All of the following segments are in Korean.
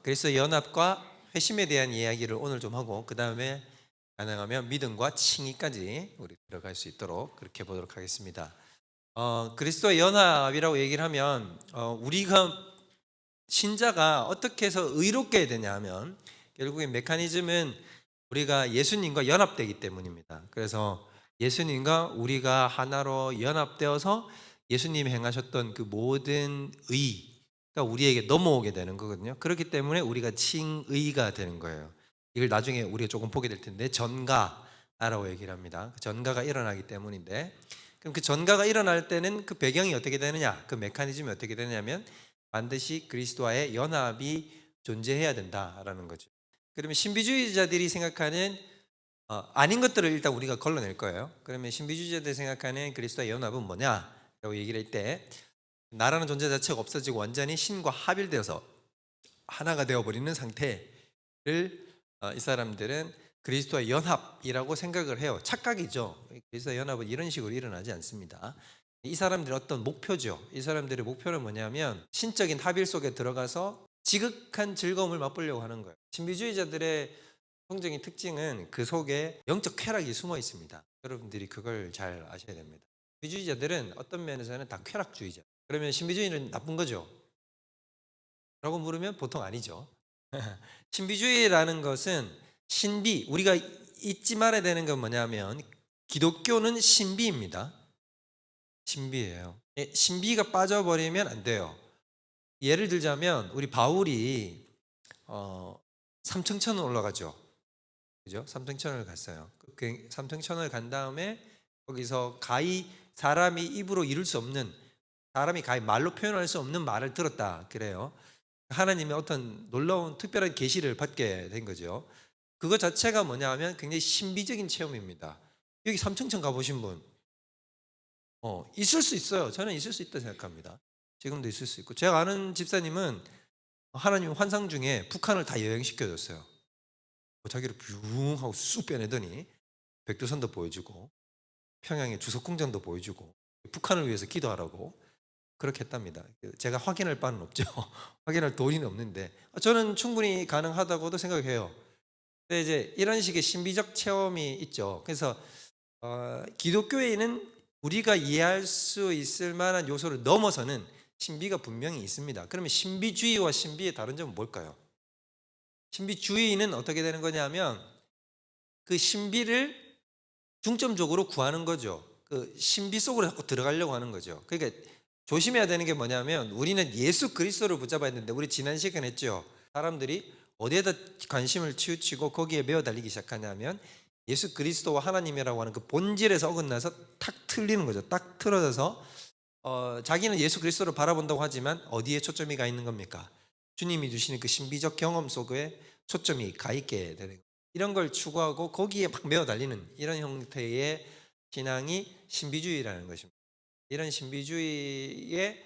그래서 연합과 회심에 대한 이야기를 오늘 좀 하고 그 다음에 가능하면 믿음과 칭의까지 우리 들어갈 수 있도록 그렇게 보도록 하겠습니다. 그리스도의 연합이라고 얘기를 하면 우리가 신자가 어떻게 해서 의롭게 되냐 하면 결국엔 메커니즘은 우리가 예수님과 연합되기 때문입니다. 그래서 예수님과 우리가 하나로 연합되어서 예수님이 행하셨던 그 모든 의가 우리에게 넘어오게 되는 거거든요. 그렇기 때문에 우리가 칭의가 되는 거예요. 이걸 나중에 우리가 조금 보게 될 텐데 전가라고 얘기를 합니다. 전가가 일어나기 때문인데, 그럼 그 전가가 일어날 때는 그 배경이 어떻게 되느냐, 그 메커니즘이 어떻게 되느냐면 반드시 그리스도와의 연합이 존재해야 된다라는 거죠. 그러면 신비주의자들이 생각하는 아닌 것들을 일단 우리가 걸러낼 거예요. 그러면 신비주의자들이 생각하는 그리스도의 연합은 뭐냐라고 얘기를 할 때, 나라는 존재 자체가 없어지고 완전히 신과 합일되어서 하나가 되어버리는 상태를 이 사람들은 그리스도의 연합이라고 생각을 해요. 착각이죠. 그리스도의 연합은 이런 식으로 일어나지 않습니다. 이 사람들의 어떤 목표죠. 이 사람들의 목표는 뭐냐면 신적인 합일 속에 들어가서 지극한 즐거움을 맛보려고 하는 거예요. 신비주의자들의 성적인 특징은 그 속에 영적 쾌락이 숨어 있습니다. 여러분들이 그걸 잘 아셔야 됩니다. 신비주의자들은 어떤 면에서는 다 쾌락주의자. 그러면 신비주의는 나쁜 거죠? 라고 물으면 보통 아니죠. 신비주의라는 것은 신비, 우리가 잊지 말아야 되는 건 뭐냐면 기독교는 신비입니다. 신비예요. 신비가 빠져버리면 안 돼요. 예를 들자면 우리 바울이 삼층천을 올라가죠. 그죠? 삼층천을 갔어요. 그 삼층천을 간 다음에 거기서 가히 사람이 입으로 이룰 수 없는, 사람이 가히 말로 표현할 수 없는 말을 들었다 그래요. 하나님의 어떤 놀라운 특별한 계시를 받게 된 거죠. 그것 자체가 뭐냐 하면 굉장히 신비적인 체험입니다. 여기 삼층천 가보신 분 있을 수 있어요. 저는 있을 수 있다 생각합니다. 지금도 있을 수 있고, 제가 아는 집사님은 하나님 환상 중에 북한을 다 여행시켜줬어요. 자기를 뷰 하고 쑥 빼내더니 백두산도 보여주고 평양의 주석궁전도 보여주고 북한을 위해서 기도하라고 그렇게 했답니다. 제가 확인할 바는 없죠. 확인할 도리는 없는데 저는 충분히 가능하다고도 생각해요. 근데 이제 이런 식의 신비적 체험이 있죠. 그래서 기독교에는 우리가 이해할 수 있을 만한 요소를 넘어서는 신비가 분명히 있습니다. 그러면 신비주의와 신비의 다른 점은 뭘까요? 신비주의는 어떻게 되는 거냐면 그 신비를 중점적으로 구하는 거죠. 그 신비 속으로 자꾸 들어가려고 하는 거죠. 그러니까 조심해야 되는 게 뭐냐면 우리는 예수 그리스도를 붙잡아야 되는데, 우리 지난 시간에 했죠. 사람들이 어디에다 관심을 치우치고 거기에 매어 달리기 시작하냐면 예수 그리스도와 하나님이라고 하는 그 본질에서 어긋나서 탁 틀리는 거죠. 딱 틀어져서 자기는 예수 그리스도를 바라본다고 하지만 어디에 초점이 가 있는 겁니까? 주님이 주시는 그 신비적 경험 속에 초점이 가 있게 되는 거예요. 이런 걸 추구하고 거기에 막 매어 달리는 이런 형태의 신앙이 신비주의라는 것입니다. 이런 신비주의에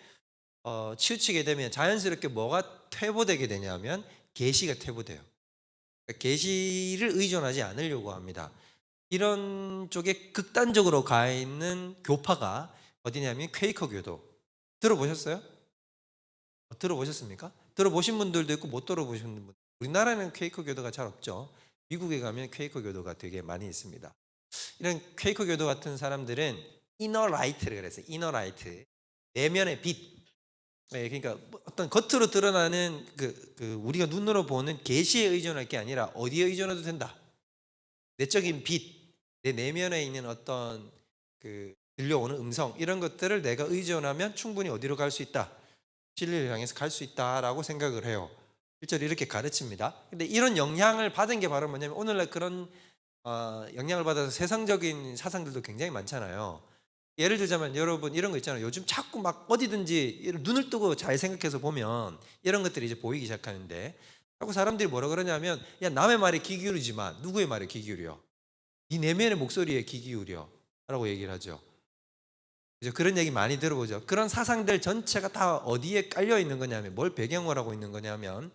치우치게 되면 자연스럽게 뭐가 퇴보되게 되냐면 계시가 퇴보돼요. 그러니까 계시를 의존하지 않으려고 합니다. 이런 쪽에 극단적으로 가 있는 교파가 어디냐면 퀘이커 교도. 들어보셨어요? 들어보셨습니까? 들어보신 분들도 있고 못 들어보신 분들. 우리나라는 퀘이커 교도가 잘 없죠. 미국에 가면 퀘이커 교도가 되게 많이 있습니다. 이런 퀘이커 교도 같은 사람들은 이너 라이트를 그랬어요. 이너 라이트. 내면의 빛. 네, 그러니까 어떤 겉으로 드러나는 그 우리가 눈으로 보는 계시에 의존할 게 아니라 어디에 의존해도 된다. 내적인 빛, 내 내면에 있는 어떤 그 들려오는 음성, 이런 것들을 내가 의존하면 충분히 어디로 갈 수 있다. 진리를 향해서 갈 수 있다라고 생각을 해요. 실제로 이렇게 가르칩니다. 근데 이런 영향을 받은 게 바로 뭐냐면 오늘날 그런 영향을 받아서 세상적인 사상들도 굉장히 많잖아요. 예를 들자면 여러분 이런 거 있잖아요. 요즘 자꾸 막 어디든지 눈을 뜨고 잘 생각해서 보면 이런 것들이 이제 보이기 시작하는데, 자꾸 사람들이 뭐라 그러냐면 야, 남의 말에 귀 기울이지 마. 누구의 말에 귀 기울여? 네 내면의 목소리에 귀 기울여 라고 얘기를 하죠. 그죠? 그런 얘기 많이 들어보죠. 그런 사상들 전체가 다 어디에 깔려 있는 거냐면, 뭘 배경으로 하고 있는 거냐면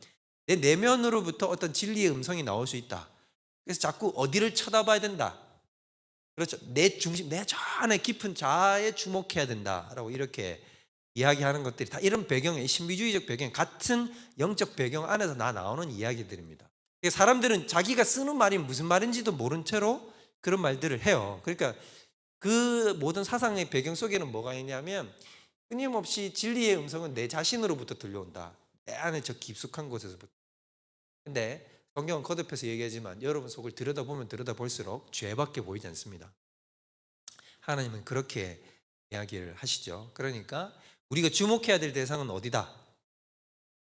내 내면으로부터 어떤 진리의 음성이 나올 수 있다. 그래서 자꾸 어디를 쳐다봐야 된다. 그렇죠. 내 중심, 내 저 안에 깊은 자아에 주목해야 된다라고 이렇게 이야기하는 것들이 다 이런 배경에 신비주의적 배경, 같은 영적 배경 안에서 나오는 이야기들입니다. 사람들은 자기가 쓰는 말이 무슨 말인지도 모른 채로 그런 말들을 해요. 그러니까 그 모든 사상의 배경 속에는 뭐가 있냐면 끊임없이 진리의 음성은 내 자신으로부터 들려온다. 내 안에 저 깊숙한 곳에서부터. 근데 성경은 거듭해서 얘기하지만 여러분 속을 들여다보면 들여다볼수록 죄밖에 보이지 않습니다. 하나님은 그렇게 이야기를 하시죠. 그러니까 우리가 주목해야 될 대상은 어디다?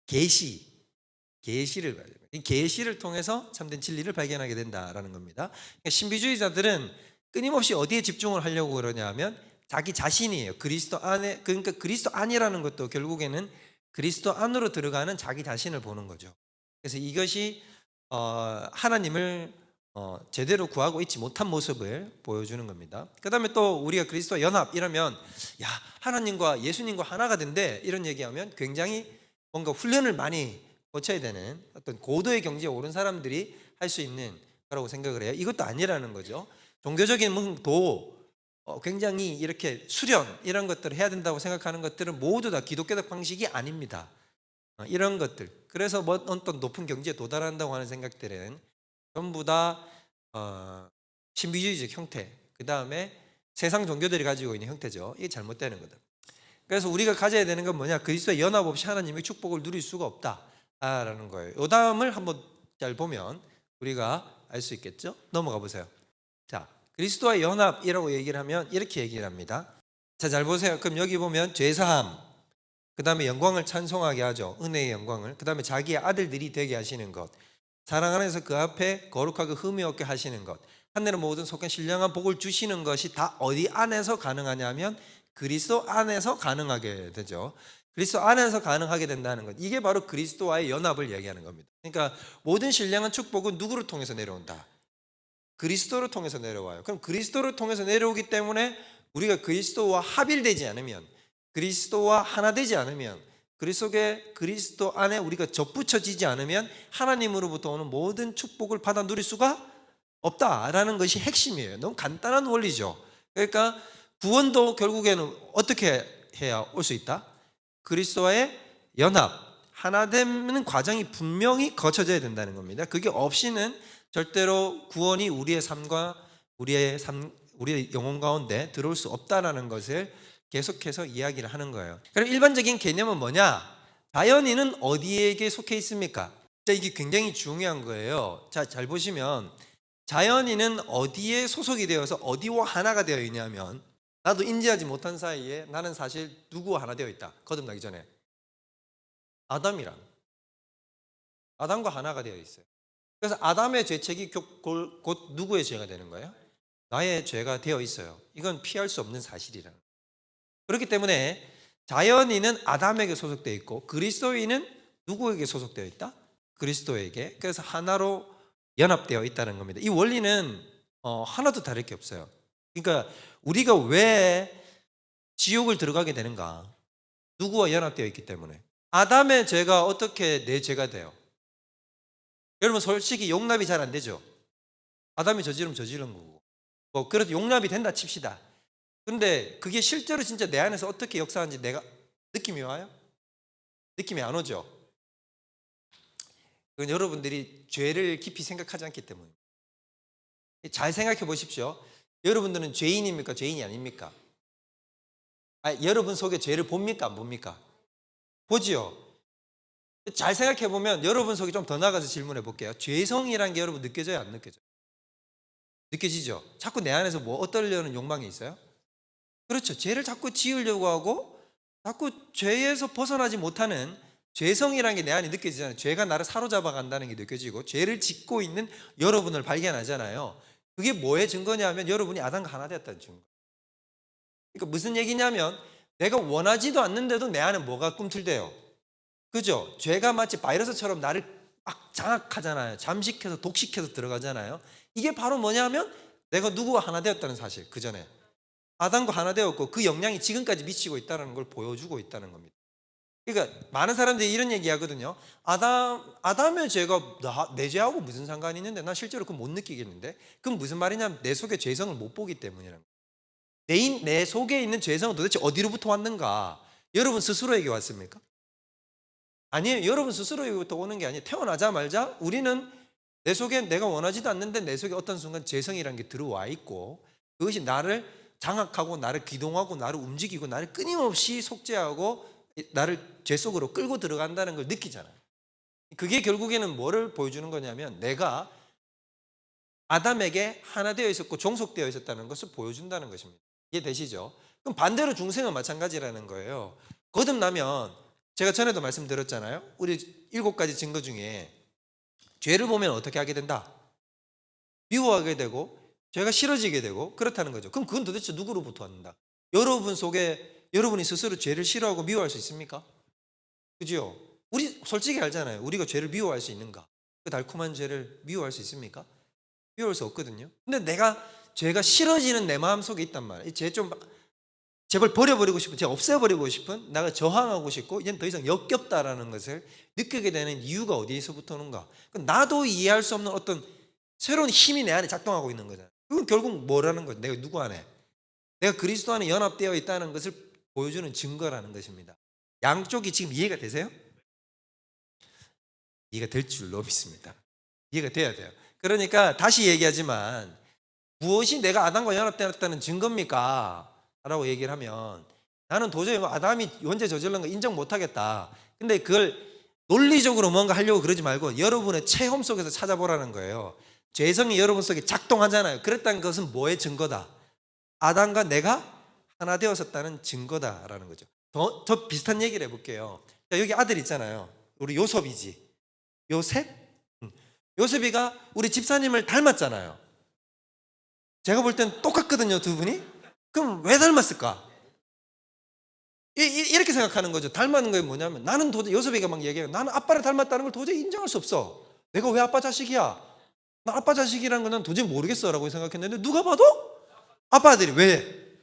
계시를 봐야 됩니다. 이 계시를 통해서 참된 진리를 발견하게 된다라는 겁니다. 그러니까 신비주의자들은 끊임없이 어디에 집중을 하려고 그러냐면 자기 자신이에요. 그리스도 안에, 그러니까 그리스도 안이라는 것도 결국에는 그리스도 안으로 들어가는 자기 자신을 보는 거죠. 그래서 이것이 하나님을 제대로 구하고 있지 못한 모습을 보여주는 겁니다. 그 다음에 또 우리가 그리스도와 연합 이러면 야, 하나님과 예수님과 하나가 된대 이런 얘기하면 굉장히 뭔가 훈련을 많이 거쳐야 되는 어떤 고도의 경지에 오른 사람들이 할 수 있는 거라고 생각을 해요. 이것도 아니라는 거죠. 종교적인 도 굉장히 이렇게 수련 이런 것들을 해야 된다고 생각하는 것들은 모두 다 기독교적 방식이 아닙니다. 이런 것들, 그래서 뭐 어떤 높은 경지에 도달한다고 하는 생각들은 전부 다 신비주의적 형태, 그 다음에 세상 종교들이 가지고 있는 형태죠. 이게 잘못되는 거다. 그래서 우리가 가져야 되는 건 뭐냐? 그리스도의 연합 없이 하나님의 축복을 누릴 수가 없다라는 거예요. 이 다음을 한번 잘 보면 우리가 알 수 있겠죠? 넘어가 보세요. 자, 그리스도와 연합이라고 얘기를 하면 이렇게 얘기를 합니다. 자, 잘 보세요. 그럼 여기 보면 죄사함, 그 다음에 영광을 찬송하게 하죠. 은혜의 영광을. 그 다음에 자기의 아들들이 되게 하시는 것, 사랑 안에서 그 앞에 거룩하고 흠이 없게 하시는 것, 하늘의 모든 속한 신령한 복을 주시는 것이 다 어디 안에서 가능하냐면 그리스도 안에서 가능하게 되죠. 그리스도 안에서 가능하게 된다는 것, 이게 바로 그리스도와의 연합을 얘기하는 겁니다. 그러니까 모든 신령한 축복은 누구를 통해서 내려온다? 그리스도를 통해서 내려와요. 그럼 그리스도를 통해서 내려오기 때문에 우리가 그리스도와 합일되지 않으면, 그리스도와 하나 되지 않으면, 그리스도 안에 우리가 접붙여지지 않으면 하나님으로부터 오는 모든 축복을 받아 누릴 수가 없다라는 것이 핵심이에요. 너무 간단한 원리죠. 그러니까 구원도 결국에는 어떻게 해야 올 수 있다? 그리스도와의 연합, 하나 되는 과정이 분명히 거쳐져야 된다는 겁니다. 그게 없이는 절대로 구원이 우리의 삶과 우리의 영혼 가운데 들어올 수 없다라는 것을 계속해서 이야기를 하는 거예요. 그럼 일반적인 개념은 뭐냐? 자연인은 어디에게 속해 있습니까? 자, 이게 굉장히 중요한 거예요. 자, 잘 보시면 자연인은 어디에 소속이 되어서 어디와 하나가 되어 있냐면, 나도 인지하지 못한 사이에 나는 사실 누구와 하나 되어 있다. 거듭나기 전에 아담과 하나가 되어 있어요. 그래서 아담의 죄책이 곧 누구의 죄가 되는 거예요? 나의 죄가 되어 있어요. 이건 피할 수 없는 사실이라는 거예요. 그렇기 때문에 자연인은 아담에게 소속되어 있고 그리스도인은 누구에게 소속되어 있다? 그리스도에게. 그래서 하나로 연합되어 있다는 겁니다. 이 원리는 하나도 다를 게 없어요. 그러니까 우리가 왜 지옥을 들어가게 되는가? 누구와 연합되어 있기 때문에. 아담의 죄가 어떻게 내 죄가 돼요? 여러분 솔직히 용납이 잘 안 되죠. 아담이 저지르면 저지른 거고, 그래도 용납이 된다 칩시다. 그런데 그게 실제로 진짜 내 안에서 어떻게 역사하는지 내가 느낌이 와요? 느낌이 안 오죠. 그건 여러분들이 죄를 깊이 생각하지 않기 때문에. 잘 생각해 보십시오. 여러분들은 죄인입니까? 죄인이 아닙니까? 여러분 속에 죄를 봅니까? 안 봅니까? 보지요. 잘 생각해 보면 여러분 속에 좀 더 나가서 질문해 볼게요. 죄성이라는 게 여러분 느껴져요? 안 느껴져요? 느껴지죠? 자꾸 내 안에서 뭐 어떠려는 욕망이 있어요? 그렇죠. 죄를 자꾸 지으려고 하고 자꾸 죄에서 벗어나지 못하는 죄성이라는 게 내 안에 느껴지잖아요. 죄가 나를 사로잡아 간다는 게 느껴지고 죄를 짓고 있는 여러분을 발견하잖아요. 그게 뭐의 증거냐면 여러분이 아담과 하나 되었다는 증거. 그러니까 무슨 얘기냐면 내가 원하지도 않는데도 내 안에 뭐가 꿈틀대요. 그죠? 죄가 마치 바이러스처럼 나를 막 장악하잖아요. 잠식해서 독식해서 들어가잖아요. 이게 바로 뭐냐면 내가 누구와 하나 되었다는 사실. 그 전에 아담과 하나 되었고 그 영향이 지금까지 미치고 있다는 걸 보여주고 있다는 겁니다. 그러니까 많은 사람들이 이런 얘기 하거든요. 아담의 죄가 내 죄하고 무슨 상관이 있는데 난 실제로 그거 못 느끼겠는데. 그럼 무슨 말이냐면 내 속에 죄성을 못 보기 때문이라는 거예요. 내 속에 있는 죄성은 도대체 어디로부터 왔는가? 여러분 스스로에게 왔습니까? 아니에요. 여러분 스스로에게부터 오는 게 아니에요. 태어나자마자 우리는 내 속에 내가 원하지도 않는데 내 속에 어떤 순간 죄성이라는 게 들어와 있고 그것이 나를 장악하고 나를 기동하고 나를 움직이고 나를 끊임없이 속죄하고 나를 죄 속으로 끌고 들어간다는 걸 느끼잖아요. 그게 결국에는 뭐를 보여주는 거냐면 내가 아담에게 하나 되어 있었고 종속되어 있었다는 것을 보여준다는 것입니다. 이해되시죠? 그럼 반대로 중생은 마찬가지라는 거예요. 거듭나면 제가 전에도 말씀드렸잖아요. 우리 7가지 증거 중에 죄를 보면 어떻게 하게 된다? 미워하게 되고 죄가 싫어지게 되고 그렇다는 거죠. 그럼 그건 도대체 누구로부터 왔는가? 여러분 속에 여러분이 스스로 죄를 싫어하고 미워할 수 있습니까? 그죠? 우리 솔직히 알잖아요. 우리가 죄를 미워할 수 있는가? 그 달콤한 죄를 미워할 수 있습니까? 미워할 수 없거든요. 근데 내가 죄가 싫어지는 내 마음 속에 있단 말이에요. 죄 좀 제발 버려버리고 싶은, 제가 없애버리고 싶은, 내가 저항하고 싶고 이제는 더 이상 역겹다라는 것을 느끼게 되는 이유가 어디에서부터 오는가? 나도 이해할 수 없는 어떤 새로운 힘이 내 안에 작동하고 있는 거잖아요. 그건 결국 뭐라는 거죠? 내가 누구 안에? 내가 그리스도 안에 연합되어 있다는 것을 보여주는 증거라는 것입니다. 양쪽이 지금 이해가 되세요? 이해가 될 줄로 믿습니다. 이해가 돼야 돼요. 그러니까 다시 얘기하지만 무엇이 내가 아담과 연합되었다는 증거입니까? 라고 얘기를 하면 나는 도저히 아담이 언제 저질른 거 인정 못하겠다. 근데 그걸 논리적으로 뭔가 하려고 그러지 말고 여러분의 체험 속에서 찾아보라는 거예요. 죄성이 여러분 속에 작동하잖아요. 그랬다는 것은 뭐의 증거다? 아담과 내가 하나 되었었다는 증거다라는 거죠. 더 비슷한 얘기를 해볼게요. 자, 여기 아들 있잖아요. 우리 요셉이지. 요셉? 요셉이가 우리 집사님을 닮았잖아요. 제가 볼 땐 똑같거든요, 두 분이. 그럼 왜 닮았을까? 이렇게 생각하는 거죠. 닮았는 게 뭐냐면 나는 도저히 요셉이가 막 얘기해요. 나는 아빠를 닮았다는 걸 도저히 인정할 수 없어. 내가 왜 아빠 자식이야? 나 아빠 자식이라는 건 난 도저히 모르겠어 라고 생각했는데 누가 봐도 아빠 아들이 왜?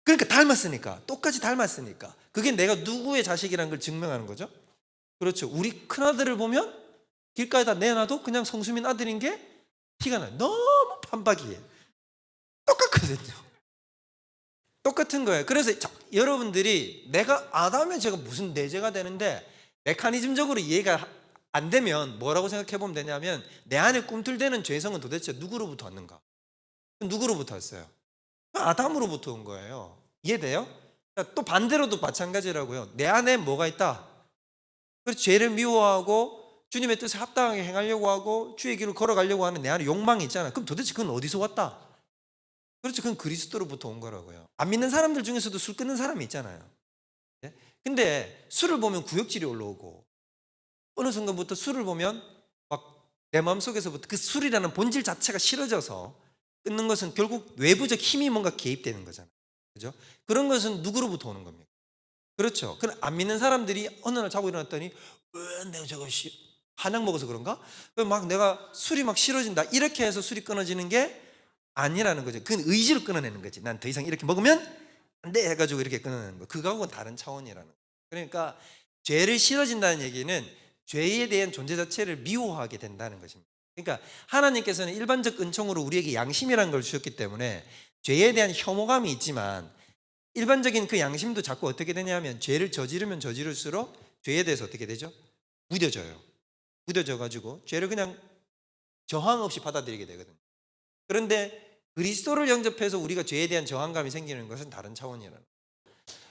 그러니까 닮았으니까. 똑같이 닮았으니까. 그게 내가 누구의 자식이라는 걸 증명하는 거죠. 그렇죠. 우리 큰아들을 보면 길가에다 내놔도 그냥 성수민 아들인 게 티가 나요. 너무 판박이에요. 똑같거든요. 똑같은 거예요. 그래서 여러분들이 내가 아담의 죄가 무슨 내 죄가 되는데 메커니즘적으로 이해가 안 되면 뭐라고 생각해 보면 되냐면 내 안에 꿈틀대는 죄성은 도대체 누구로부터 왔는가? 누구로부터 왔어요? 아담으로부터 온 거예요. 이해돼요? 또 반대로도 마찬가지라고요. 내 안에 뭐가 있다? 그래서 죄를 미워하고 주님의 뜻에 합당하게 행하려고 하고 주의 길을 걸어가려고 하는 내 안에 욕망이 있잖아요. 그럼 도대체 그건 어디서 왔다? 그렇죠. 그건 그리스도로부터 온 거라고요. 안 믿는 사람들 중에서도 술 끊는 사람이 있잖아요. 예? 근데 술을 보면 구역질이 올라오고 어느 순간부터 술을 보면 막 내 마음속에서부터 그 술이라는 본질 자체가 싫어져서 끊는 것은 결국 외부적 힘이 뭔가 개입되는 거잖아요. 그죠? 그런 것은 누구로부터 오는 겁니까? 그렇죠. 그럼 안 믿는 사람들이 어느 날 자고 일어났더니 왜 내가 저거 한약 먹어서 그런가? 막 내가 술이 막 싫어진다. 이렇게 해서 술이 끊어지는 게 아니라는 거죠. 그건 의지로 끊어내는 거지. 난 더 이상 이렇게 먹으면 안 돼 해가지고 이렇게 끊어내는 거. 그거하고는 다른 차원이라는 거예요. 그러니까 죄를 싫어진다는 얘기는 죄에 대한 존재 자체를 미워하게 된다는 것입니다. 그러니까 하나님께서는 일반적 은총으로 우리에게 양심이라는 걸 주셨기 때문에 죄에 대한 혐오감이 있지만 일반적인 그 양심도 자꾸 어떻게 되냐면 죄를 저지르면 저지를수록 죄에 대해서 어떻게 되죠? 무뎌져요. 무뎌져가지고 죄를 그냥 저항 없이 받아들이게 되거든요. 그런데 그리스도를 영접해서 우리가 죄에 대한 저항감이 생기는 것은 다른 차원이라는 거예요.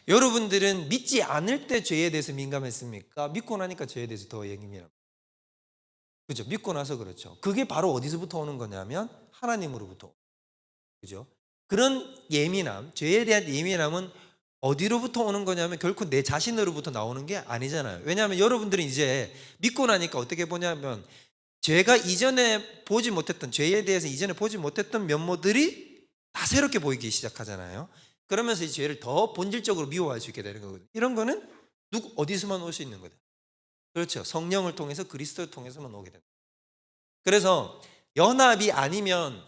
여러분들은 믿지 않을 때 죄에 대해서 민감했습니까? 믿고 나니까 죄에 대해서 더 예민합니다. 그죠? 믿고 나서 그렇죠. 그게 바로 어디서부터 오는 거냐면 하나님으로부터. 그죠? 그런 예민함, 죄에 대한 예민함은 어디로부터 오는 거냐면 결코 내 자신으로부터 나오는 게 아니잖아요. 왜냐하면 여러분들은 이제 믿고 나니까 어떻게 보냐면 죄가 이전에 보지 못했던, 죄에 대해서 이전에 보지 못했던 면모들이 다 새롭게 보이기 시작하잖아요. 그러면서 이 죄를 더 본질적으로 미워할 수 있게 되는 거거든요. 이런 거는 어디서만 올 수 있는 거다. 그렇죠. 성령을 통해서 그리스도를 통해서만 오게 됩니다. 그래서 연합이 아니면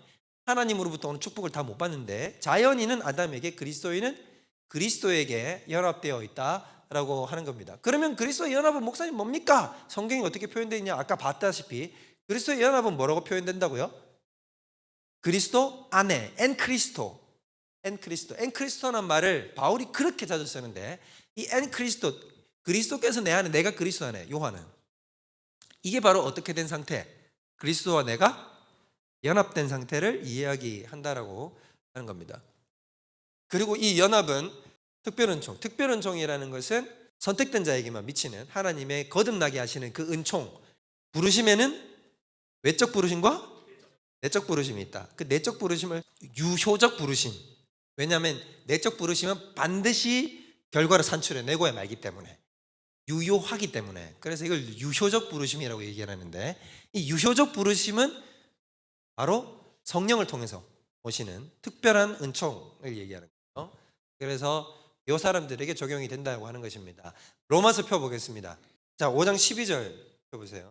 하나님으로부터 오는 축복을 다 못 받는데 자연인은 아담에게 그리스도인은 그리스도에게 연합되어 있다라고 하는 겁니다. 그러면 그리스도의 연합은 목사님 뭡니까? 성경이 어떻게 표현되어 있냐? 아까 봤다시피 그리스도의 연합은 뭐라고 표현된다고요? 그리스도 안에 엔 크리스토 엔크리스토. 엔크리스토라는 말을 바울이 그렇게 자주 쓰는데, 이 엔크리스토, 그리스도께서 내 안에, 내가 그리스도 안에, 요한은 이게 바로 어떻게 된 상태? 그리스도와 내가 연합된 상태를 이야기한다라고 하는 겁니다. 그리고 이 연합은 특별은총, 특별은총이라는 것은 선택된 자에게만 미치는 하나님의 거듭나게 하시는 그 은총, 부르심에는 외적 부르심과 내적 부르심이 있다. 그 내적 부르심을 유효적 부르심, 왜냐하면 내적 부르심은 반드시 결과를 산출해내고야 말기 때문에, 유효하기 때문에, 그래서 이걸 유효적 부르심이라고 얘기하는데, 이 유효적 부르심은 바로 성령을 통해서 오시는 특별한 은총을 얘기하는 거예요. 그래서 이 사람들에게 적용이 된다고 하는 것입니다. 로마서 펴보겠습니다. 자, 5장 12절 펴보세요.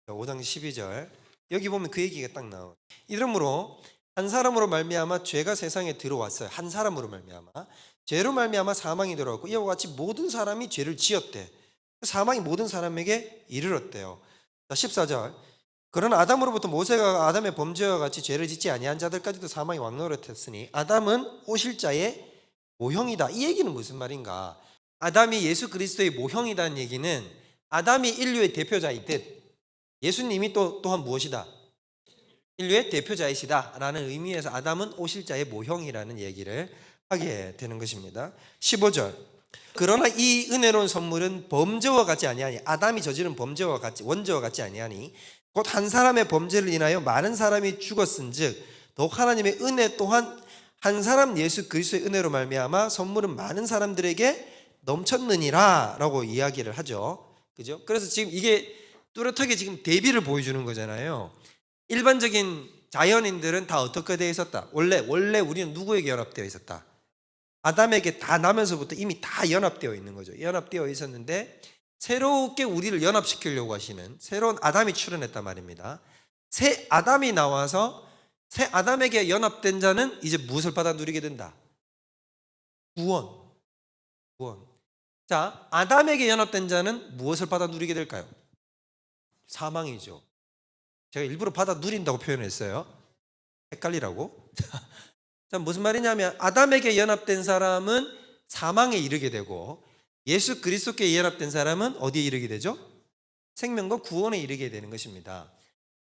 5장 12절, 여기 보면 그 얘기가 딱 나와요. 이러므로 한 사람으로 말미암아 죄가 세상에 들어왔어요. 한 사람으로 말미암아, 죄로 말미암아 사망이 들어왔고, 이와 같이 모든 사람이 죄를 지었대. 사망이 모든 사람에게 이르렀대요. 자, 14절, 그러나 아담으로부터 모세가 아담의 범죄와 같이 죄를 짓지 아니한 자들까지도 사망이 왕노릇했으니 아담은 오실 자의 모형이다. 이 얘기는 무슨 말인가? 아담이 예수 그리스도의 모형이라는 얘기는 아담이 인류의 대표자일 듯 예수님이 또한 무엇이다? 인류의 대표자이시다 라는 의미에서 아담은 오실 자의 모형이라는 얘기를 하게 되는 것입니다. 15절, 그러나 이 은혜로운 선물은 범죄와 같지 아니하니, 아담이 저지른 범죄와 같이, 원죄와 같지 아니하니 곧 한 사람의 범죄를 인하여 많은 사람이 죽었은즉 더욱 하나님의 은혜 또한 한 사람 예수 그리스도의 은혜로 말미암아 선물은 많은 사람들에게 넘쳤느니라 라고 이야기를 하죠. 그죠? 그래서 지금 이게 뚜렷하게 지금 대비를 보여주는 거잖아요. 일반적인 자연인들은 다 어떻게 되어 있었다? 원래 우리는 누구에게 연합되어 있었다? 아담에게 다 나면서부터 이미 다 연합되어 있는 거죠. 연합되어 있었는데 새롭게 우리를 연합시키려고 하시는 새로운 아담이 출현했단 말입니다. 새 아담이 나와서 새 아담에게 연합된 자는 이제 무엇을 받아 누리게 된다? 구원. 자, 아담에게 연합된 자는 무엇을 받아 누리게 될까요? 사망이죠. 제가 일부러 받아 누린다고 표현했어요. 헷갈리라고. 자, 무슨 말이냐면 아담에게 연합된 사람은 사망에 이르게 되고, 예수 그리스도께 연합된 사람은 어디에 이르게 되죠? 생명과 구원에 이르게 되는 것입니다.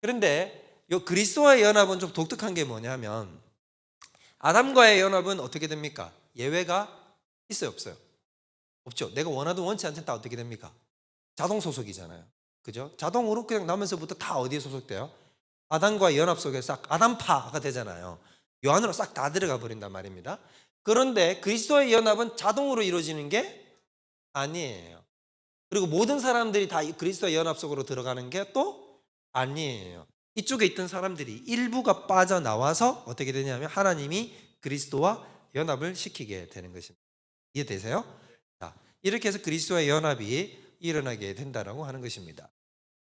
그런데 이 그리스도와의 연합은 좀 독특한 게 뭐냐면, 아담과의 연합은 어떻게 됩니까? 예외가 있어요, 없어요? 없죠. 내가 원하든 원치 않든 다 어떻게 됩니까? 자동 소속이잖아요. 그죠? 자동으로 그냥 나면서부터 다 어디에 소속돼요? 아담과의 연합 속에 싹 아담파가 되잖아요. 요 안으로 싹 다 들어가 버린단 말입니다. 그런데 그리스도의 연합은 자동으로 이루어지는 게 아니에요. 그리고 모든 사람들이 다 그리스도의 연합 속으로 들어가는 게 또 아니에요. 이쪽에 있던 사람들이 일부가 빠져나와서 어떻게 되냐면 하나님이 그리스도와 연합을 시키게 되는 것입니다. 이해되세요? 자, 이렇게 해서 그리스도의 연합이 일어나게 된다라고 하는 것입니다.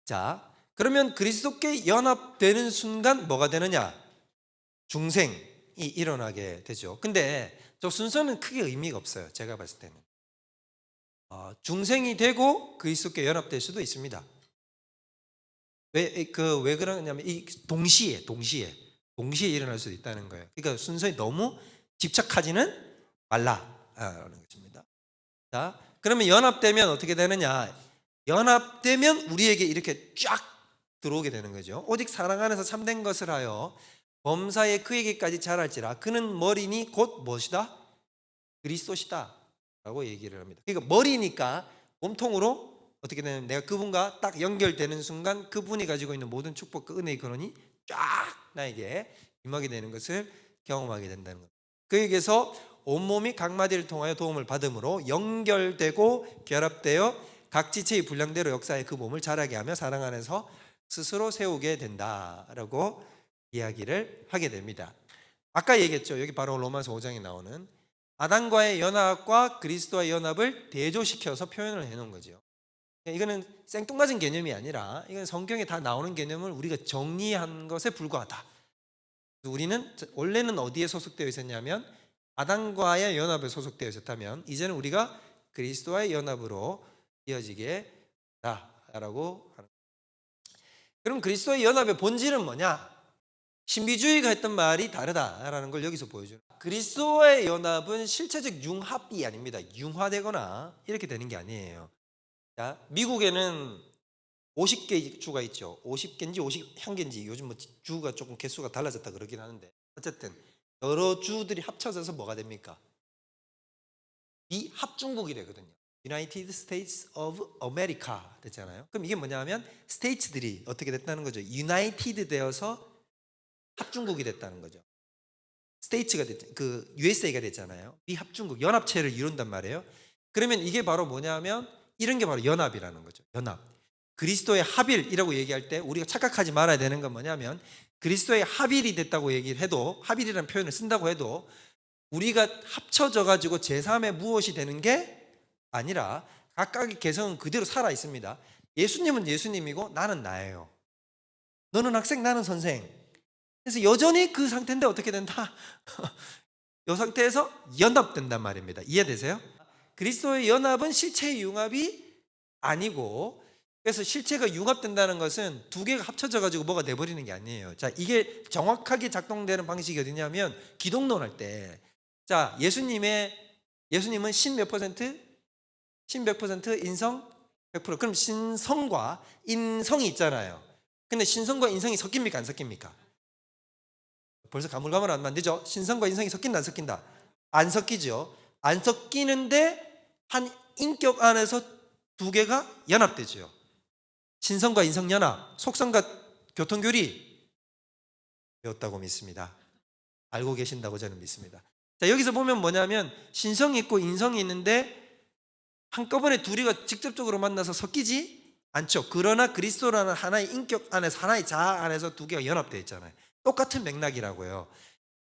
자, 그러면 그리스도께 연합되는 순간 뭐가 되느냐? 중생이 일어나게 되죠. 근데 저 순서는 크게 의미가 없어요. 제가 봤을 때는. 중생이 되고 그리스도께 연합될 수도 있습니다. 왜 그러냐면 이 동시에 일어날 수도 있다는 거예요. 그러니까 순서에 너무 집착하지는 말라라는 것입니다. 자, 그러면 연합되면 어떻게 되느냐? 연합되면 우리에게 이렇게 쫙 들어오게 되는 거죠. 오직 사랑 안에서 참된 것을 하여 범사에 그에게까지 자랄지라. 그는 머리니 곧 무엇이다? 그리스도시다 라고 얘기를 합니다. 그러니까 머리니까 몸통으로 어떻게 되냐면 내가 그분과 딱 연결되는 순간 그분이 가지고 있는 모든 축복, 그 은혜의 근원이 쫙 나에게 임하게 되는 것을 경험하게 된다는 겁니다. 그에게서 온몸이 각 마디를 통하여 도움을 받음으로 연결되고 결합되어 각 지체의 분량대로 역사의 그 몸을 자라게 하며 사랑 안에서 스스로 세우게 된다라고 이야기를 하게 됩니다. 아까 얘기했죠. 여기 바로 로마서 5장에 나오는 아담과의 연합과 그리스도와의 연합을 대조시켜서 표현을 해놓은 거죠. 이거는 생뚱맞은 개념이 아니라 이건 성경에 다 나오는 개념을 우리가 정리한 것에 불과하다. 우리는 원래는 어디에 소속되어 있었냐면 아담과의 연합에 소속되어 있었다면 이제는 우리가 그리스도와의 연합으로 이어지게 다라고 하는. 그럼 그리스도의 연합의 본질은 뭐냐? 신비주의가 했던 말이 다르다라는 걸 여기서 보여줘요. 그리스도와의 연합은 실체적 융합이 아닙니다. 융화되거나 이렇게 되는 게 아니에요. 자, 미국에는 50개 주가 있죠. 50개인지 51개인지 요즘 뭐 주가 조금 개수가 달라졌다 그러긴 하는데 어쨌든 여러 주들이 합쳐져서 뭐가 됩니까? 비합중국이 되거든요. United States of America 됐잖아요. 그럼 이게 뭐냐면 스테이츠들이 어떻게 됐다는 거죠. 유나이티드 되어서 합중국이 됐다는 거죠. 스테이츠가 그 USA가 됐잖아요. 비합중국 연합체를 이룬단 말이에요. 그러면 이게 바로 뭐냐면 이런 게 바로 연합이라는 거죠. 연합. 그리스도의 합일이라고 얘기할 때 우리가 착각하지 말아야 되는 건 뭐냐면 그리스도의 합일이 됐다고 얘기를 해도 합일이라는 표현을 쓴다고 해도 우리가 합쳐져 가지고 제3의 무엇이 되는 게 아니라 각각의 개성은 그대로 살아 있습니다. 예수님은 예수님이고 나는 나예요. 너는 학생 나는 선생. 그래서 여전히 그 상태인데 어떻게 된다? 이 상태에서 연합된단 말입니다. 이해되세요? 그리스도의 연합은 실체의 융합이 아니고 그래서 실체가 융합된다는 것은 두 개가 합쳐져 가지고 뭐가 돼버리는 게 아니에요. 자, 이게 정확하게 작동되는 방식이 어디냐면 기독론 할 때 자, 예수님은 신 몇 퍼센트? 신 100% 인성 100%. 그럼 신성과 인성이 있잖아요. 근데 신성과 인성이 섞입니까 안 섞입니까? 벌써 가물가물하면 안 되죠. 신성과 인성이 섞인다 안 섞인다? 안 섞이죠. 안 섞이는데 한 인격 안에서 두 개가 연합되죠. 신성과 인성 연합, 속성과 교통교리 배웠다고 믿습니다. 알고 계신다고 저는 믿습니다. 자, 여기서 보면 뭐냐면 신성이 있고 인성이 있는데 한꺼번에 둘이가 직접적으로 만나서 섞이지 않죠. 그러나 그리스도라는 하나의 인격 안에서 하나의 자아 안에서 두 개가 연합되어 있잖아요. 똑같은 맥락이라고요.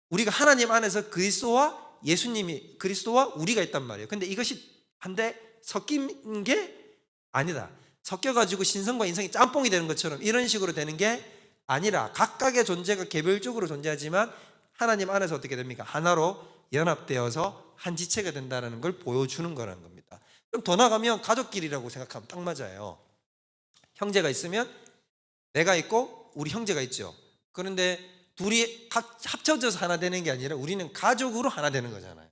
우리가 하나님 안에서 그리스도와 예수님이 그리스도와 우리가 있단 말이에요. 근데 이것이 한데 섞인 게 아니다. 섞여가지고 신성과 인성이 짬뽕이 되는 것처럼 이런 식으로 되는 게 아니라 각각의 존재가 개별적으로 존재하지만 하나님 안에서 어떻게 됩니까? 하나로 연합되어서 한 지체가 된다는 걸 보여주는 거라는 겁니다. 그럼 더 나가면 가족끼리라고 생각하면 딱 맞아요. 형제가 있으면 내가 있고 우리 형제가 있죠. 그런데 둘이 합쳐져서 하나 되는 게 아니라 우리는 가족으로 하나 되는 거잖아요.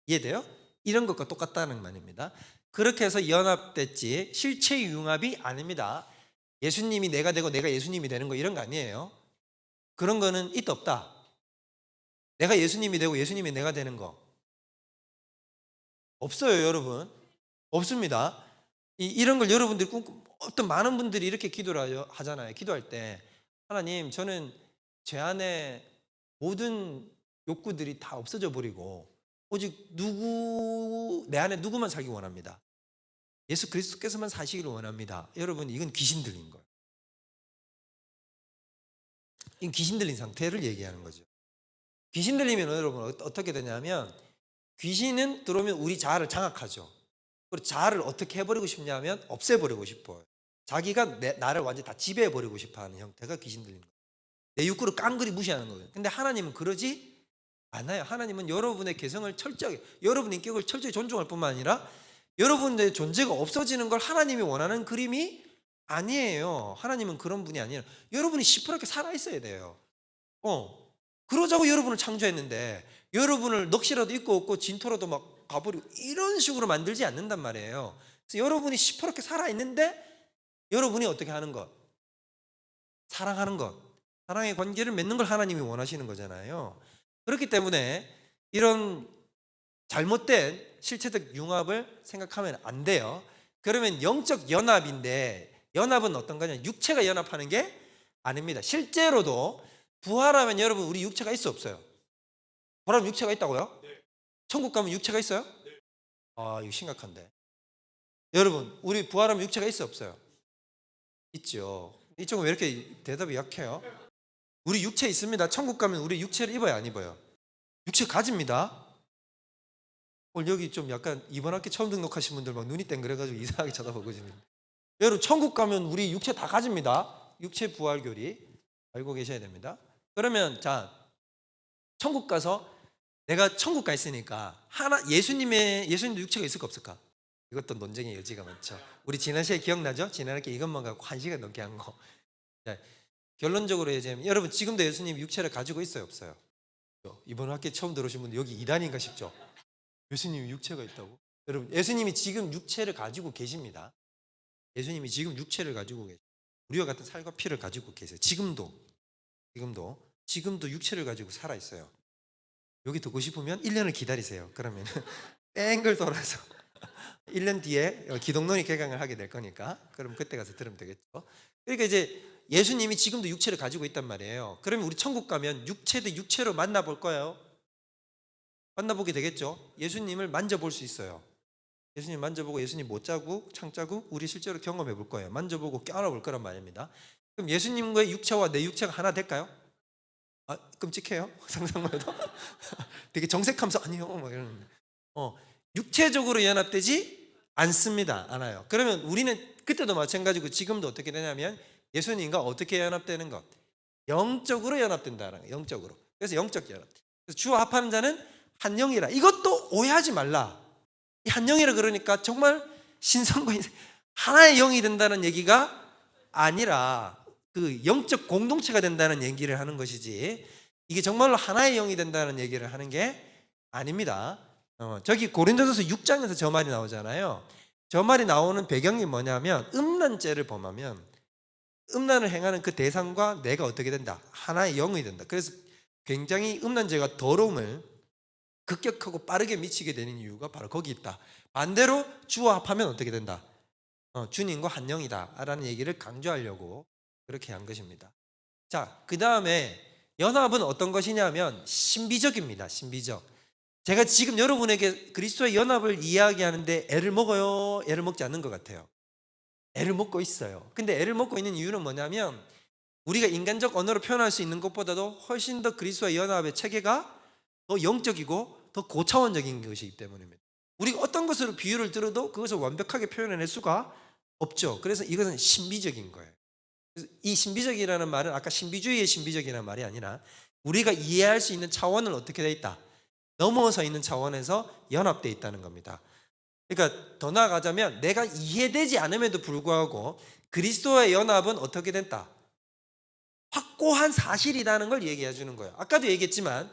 이해돼요? 이런 것과 똑같다는 말입니다. 그렇게 해서 연합됐지 실체 융합이 아닙니다. 예수님이 내가 되고 내가 예수님이 되는 거 이런 거 아니에요. 그런 거는 있다 없다. 내가 예수님이 되고 예수님이 내가 되는 거 없어요, 여러분. 없습니다. 이런 걸 여러분들이 어떤 많은 분들이 이렇게 기도를 하잖아요. 기도할 때 하나님 저는 제 안에 모든 욕구들이 다 없어져 버리고 오직 내 안에 누구만 살기 원합니다. 예수 그리스도께서만 사시기를 원합니다. 여러분 이건 귀신 들린 거예요. 이건 귀신 들린 상태를 얘기하는 거죠. 귀신 들리면 여러분 어떻게 되냐면 귀신은 들어오면 우리 자아를 장악하죠. 그리고 자아를 어떻게 해버리고 싶냐면 없애버리고 싶어요. 자기가 나를 완전히 다 지배해버리고 싶어하는 형태가 귀신 들린 거예요. 내 욕구를 깡그리 무시하는 거예요. 근데 하나님은 그러지 않아요. 하나님은 여러분의 개성을 철저하게, 여러분 인격을 철저히 존중할 뿐만 아니라 여러분의 존재가 없어지는 걸 하나님이 원하는 그림이 아니에요. 하나님은 그런 분이 아니에요. 여러분이 시퍼렇게 살아있어야 돼요. 그러자고 여러분을 창조했는데 여러분을 넋이라도 있고 없고 진토라도 막 가버리고 이런 식으로 만들지 않는단 말이에요. 그래서 여러분이 시퍼렇게 살아있는데 여러분이 어떻게 하는 것? 사랑하는 것. 사랑의 관계를 맺는 걸 하나님이 원하시는 거잖아요. 그렇기 때문에 이런 잘못된 실체적 융합을 생각하면 안 돼요. 그러면 영적 연합인데 연합은 어떤 거냐? 육체가 연합하는 게 아닙니다. 실제로도 부활하면 여러분 우리 육체가 있어 없어요? 부활하면 육체가 있다고요? 네. 천국 가면 육체가 있어요? 네. 아 이거 심각한데. 여러분 우리 부활하면 육체가 있어 없어요? 있죠. 이쪽은 왜 이렇게 대답이 약해요? 우리 육체 있습니다. 천국 가면 우리 육체를 입어요 안 입어요? 육체 가집니다. 오늘 여기 좀 약간 이번 학기 처음 등록하신 분들 막 눈이 땡그래가지고 이상하게 쳐다보고 있는데 여러분 천국 가면 우리 육체 다 가집니다. 육체 부활교리 알고 계셔야 됩니다. 그러면 자 천국 가서 내가 천국 가 있으니까 예수님도 육체가 있을까 없을까? 이것도 논쟁의 여지가 많죠. 우리 지난 시간에 기억나죠? 지난 학기 이것만 갖고 1시간 넘게 한 거. 결론적으로 얘기하면 여러분 지금도 예수님 육체를 가지고 있어요, 없어요? 이번 학기에 처음 들어오신 분들 여기 이단인가 싶죠? 예수님이 육체가 있다고? 여러분 예수님이 지금 육체를 가지고 계십니다. 예수님이 지금 육체를 가지고 계세요. 우리와 같은 살과 피를 가지고 계세요. 지금도 육체를 가지고 살아 있어요. 여기 듣고 싶으면 1년을 기다리세요. 그러면 뺑글 돌아서 1년 뒤에 기독론이 개강을 하게 될 거니까 그럼 그때 가서 들으면 되겠죠. 그러니까 이제 예수님이 지금도 육체를 가지고 있단 말이에요. 그러면 우리 천국 가면 육체 대 육체로 만나볼 거예요. 만나보게 되겠죠. 예수님을 만져볼 수 있어요. 예수님 만져보고 예수님 못 자국, 창자국 우리 실제로 경험해 볼 거예요. 만져보고 껴안아볼 거란 말입니다. 그럼 예수님과의 육체와 내 육체가 하나 될까요? 아, 끔찍해요. 상상만 해도 되게 정색하면서 아니요 막 이러는데 육체적으로 연합되지 않습니다. 않아요. 그러면 우리는 그때도 마찬가지고 지금도 어떻게 되냐면 예수님과 어떻게 연합되는 것? 영적으로 연합된다는 거예요. 영적으로. 그래서 영적 연합. 그래서 주와 합하는 자는 한 영이라. 이것도 오해하지 말라. 이 한 영이라 그러니까 정말 신성과 인생 하나의 영이 된다는 얘기가 아니라 그 영적 공동체가 된다는 얘기를 하는 것이지 이게 정말로 하나의 영이 된다는 얘기를 하는 게 아닙니다. 저기 고린도전서 6장에서 저 말이 나오잖아요. 저 말이 나오는 배경이 뭐냐면 음란죄를 범하면 음란을 행하는 그 대상과 내가 어떻게 된다? 하나의 영이 된다. 그래서 굉장히 음란죄가 더러움을 급격하고 빠르게 미치게 되는 이유가 바로 거기 있다. 반대로 주와 합하면 어떻게 된다? 주님과 한 영이다 라는 얘기를 강조하려고 그렇게 한 것입니다. 자, 그 다음에 연합은 어떤 것이냐면 신비적입니다. 신비적. 제가 지금 여러분에게 그리스도의 연합을 이야기하는데 애를 먹어요? 애를 먹지 않는 것 같아요. 애를 먹고 있어요. 근데 애를 먹고 있는 이유는 뭐냐면 우리가 인간적 언어로 표현할 수 있는 것보다도 훨씬 더 그리스도의 연합의 체계가 더 영적이고 더 고차원적인 것이기 때문입니다. 우리가 어떤 것으로 비유를 들어도 그것을 완벽하게 표현해낼 수가 없죠. 그래서 이것은 신비적인 거예요. 이 신비적이라는 말은 아까 신비주의의 신비적이라는 말이 아니라 우리가 이해할 수 있는 차원을 어떻게 돼 있다? 넘어서 있는 차원에서 연합되어 있다는 겁니다. 그러니까 더 나아가자면 내가 이해되지 않음에도 불구하고 그리스도의 연합은 어떻게 된다? 확고한 사실이라는 걸 얘기해 주는 거예요. 아까도 얘기했지만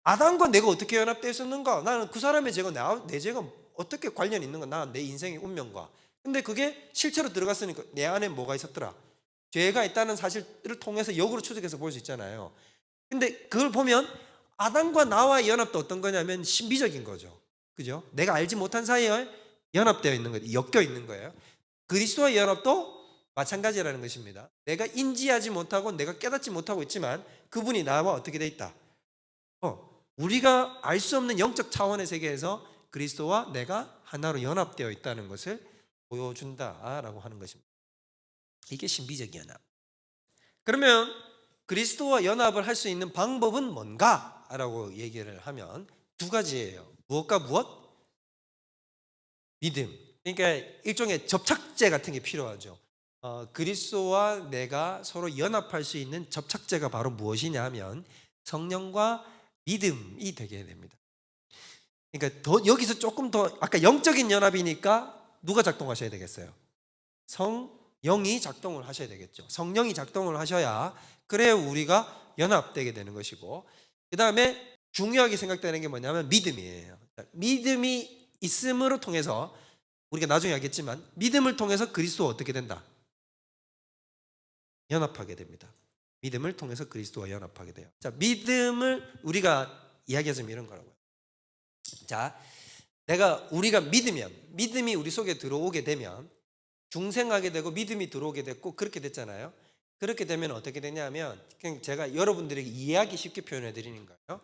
아담과 내가 어떻게 연합되어 있었는가? 나는 그 사람의 죄가 내 죄가 어떻게 관련이 있는가? 나 내 인생의 운명과. 근데 그게 실체로 들어갔으니까 내 안에 뭐가 있었더라? 죄가 있다는 사실을 통해서 역으로 추적해서 볼 수 있잖아요. 근데 그걸 보면 아담과 나와의 연합도 어떤 거냐면 신비적인 거죠. 그죠? 내가 알지 못한 사이에 연합되어 있는 거예요. 엮여 있는 거예요. 그리스도와의 연합도 마찬가지라는 것입니다. 내가 인지하지 못하고 내가 깨닫지 못하고 있지만 그분이 나와 어떻게 돼 있다? 우리가 알 수 없는 영적 차원의 세계에서 그리스도와 내가 하나로 연합되어 있다는 것을 보여준다라고 하는 것입니다. 이게 신비적 연합. 그러면 그리스도와 연합을 할 수 있는 방법은 뭔가? 라고 얘기를 하면 두 가지예요. 무엇과 무엇? 믿음. 그러니까 일종의 접착제 같은 게 필요하죠. 그리스도와 내가 서로 연합할 수 있는 접착제가 바로 무엇이냐 하면 성령과 믿음이 되게 됩니다. 그러니까 여기서 조금 더 아까 영적인 연합이니까 누가 작동하셔야 되겠어요? 성령이 작동을 하셔야 되겠죠. 성령이 작동을 하셔야 그래야 우리가 연합되게 되는 것이고 그 다음에 중요하게 생각되는 게 뭐냐면 믿음이에요. 믿음이 있음으로 통해서 우리가 나중에 알겠지만 믿음을 통해서 그리스도와 어떻게 된다? 연합하게 됩니다. 믿음을 통해서 그리스도와 연합하게 돼요. 자, 믿음을 우리가 이야기하자면 이런 거라고요. 자, 우리가 믿음이 우리 속에 들어오게 되면 중생하게 되고 믿음이 들어오게 됐고 그렇게 됐잖아요. 그렇게 되면 어떻게 되냐면 그냥 제가 여러분들에게 이해하기 쉽게 표현해 드리는 거예요.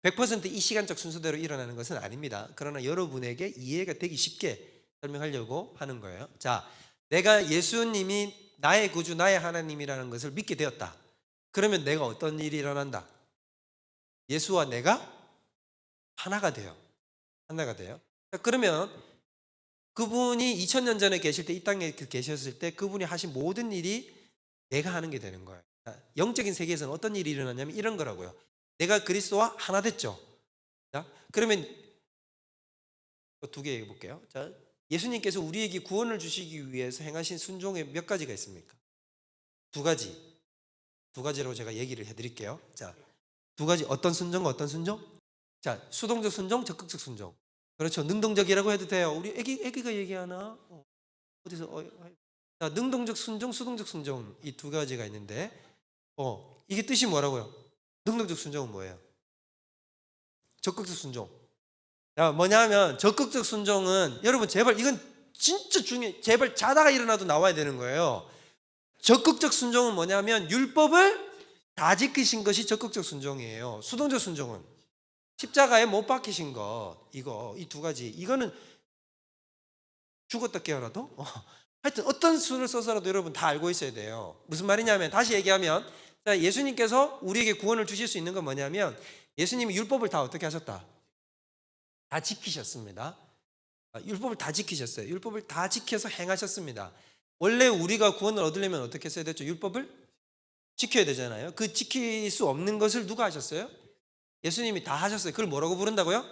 100%이 시간적 순서대로 일어나는 것은 아닙니다. 그러나 여러분에게 이해가 되기 쉽게 설명하려고 하는 거예요. 자, 내가 예수님이 나의 구주, 나의 하나님이라는 것을 믿게 되었다. 그러면 내가 어떤 일이 일어난다? 예수와 내가 하나가 돼요. 하나가 돼요. 자, 그러면 그분이 2000년 전에 계실 때 이 땅에 계셨을 때 그분이 하신 모든 일이 내가 하는 게 되는 거예요. 영적인 세계에서는 어떤 일이 일어나냐면 이런 거라고요. 내가 그리스도와 하나 됐죠. 자, 그러면 두 개 얘기해 볼게요. 자, 예수님께서 우리에게 구원을 주시기 위해서 행하신 순종의 몇 가지가 있습니까? 두 가지. 두 가지라고 제가 얘기를 해드릴게요. 자, 두 가지 어떤 순종과 어떤 순종? 자, 수동적 순종, 적극적 순종. 그렇죠. 능동적이라고 해도 돼요. 우리 애기가 얘기하나? 어디서? 자, 능동적 순종, 수동적 순종 이 두 가지가 있는데, 이게 뜻이 뭐라고요? 능동적 순종은 뭐예요? 적극적 순종. 야, 뭐냐면 적극적 순종은 여러분 제발 이건 진짜 중요해. 제발 자다가 일어나도 나와야 되는 거예요. 적극적 순종은 뭐냐면 율법을 다 지키신 것이 적극적 순종이에요. 수동적 순종은 십자가에 못 박히신 것, 이 두 가지. 이거는 죽었다 깨어나도 하여튼 어떤 수를 써서라도 여러분 다 알고 있어야 돼요. 무슨 말이냐면 다시 얘기하면 예수님께서 우리에게 구원을 주실 수 있는 건 뭐냐면 예수님이 율법을 다 어떻게 하셨다? 다 지키셨습니다. 율법을 다 지키셨어요. 율법을 다 지켜서 행하셨습니다. 원래 우리가 구원을 얻으려면 어떻게 했어야 됐죠? 율법을 지켜야 되잖아요. 그 지킬 수 없는 것을 누가 하셨어요? 예수님이 다 하셨어요. 그걸 뭐라고 부른다고요?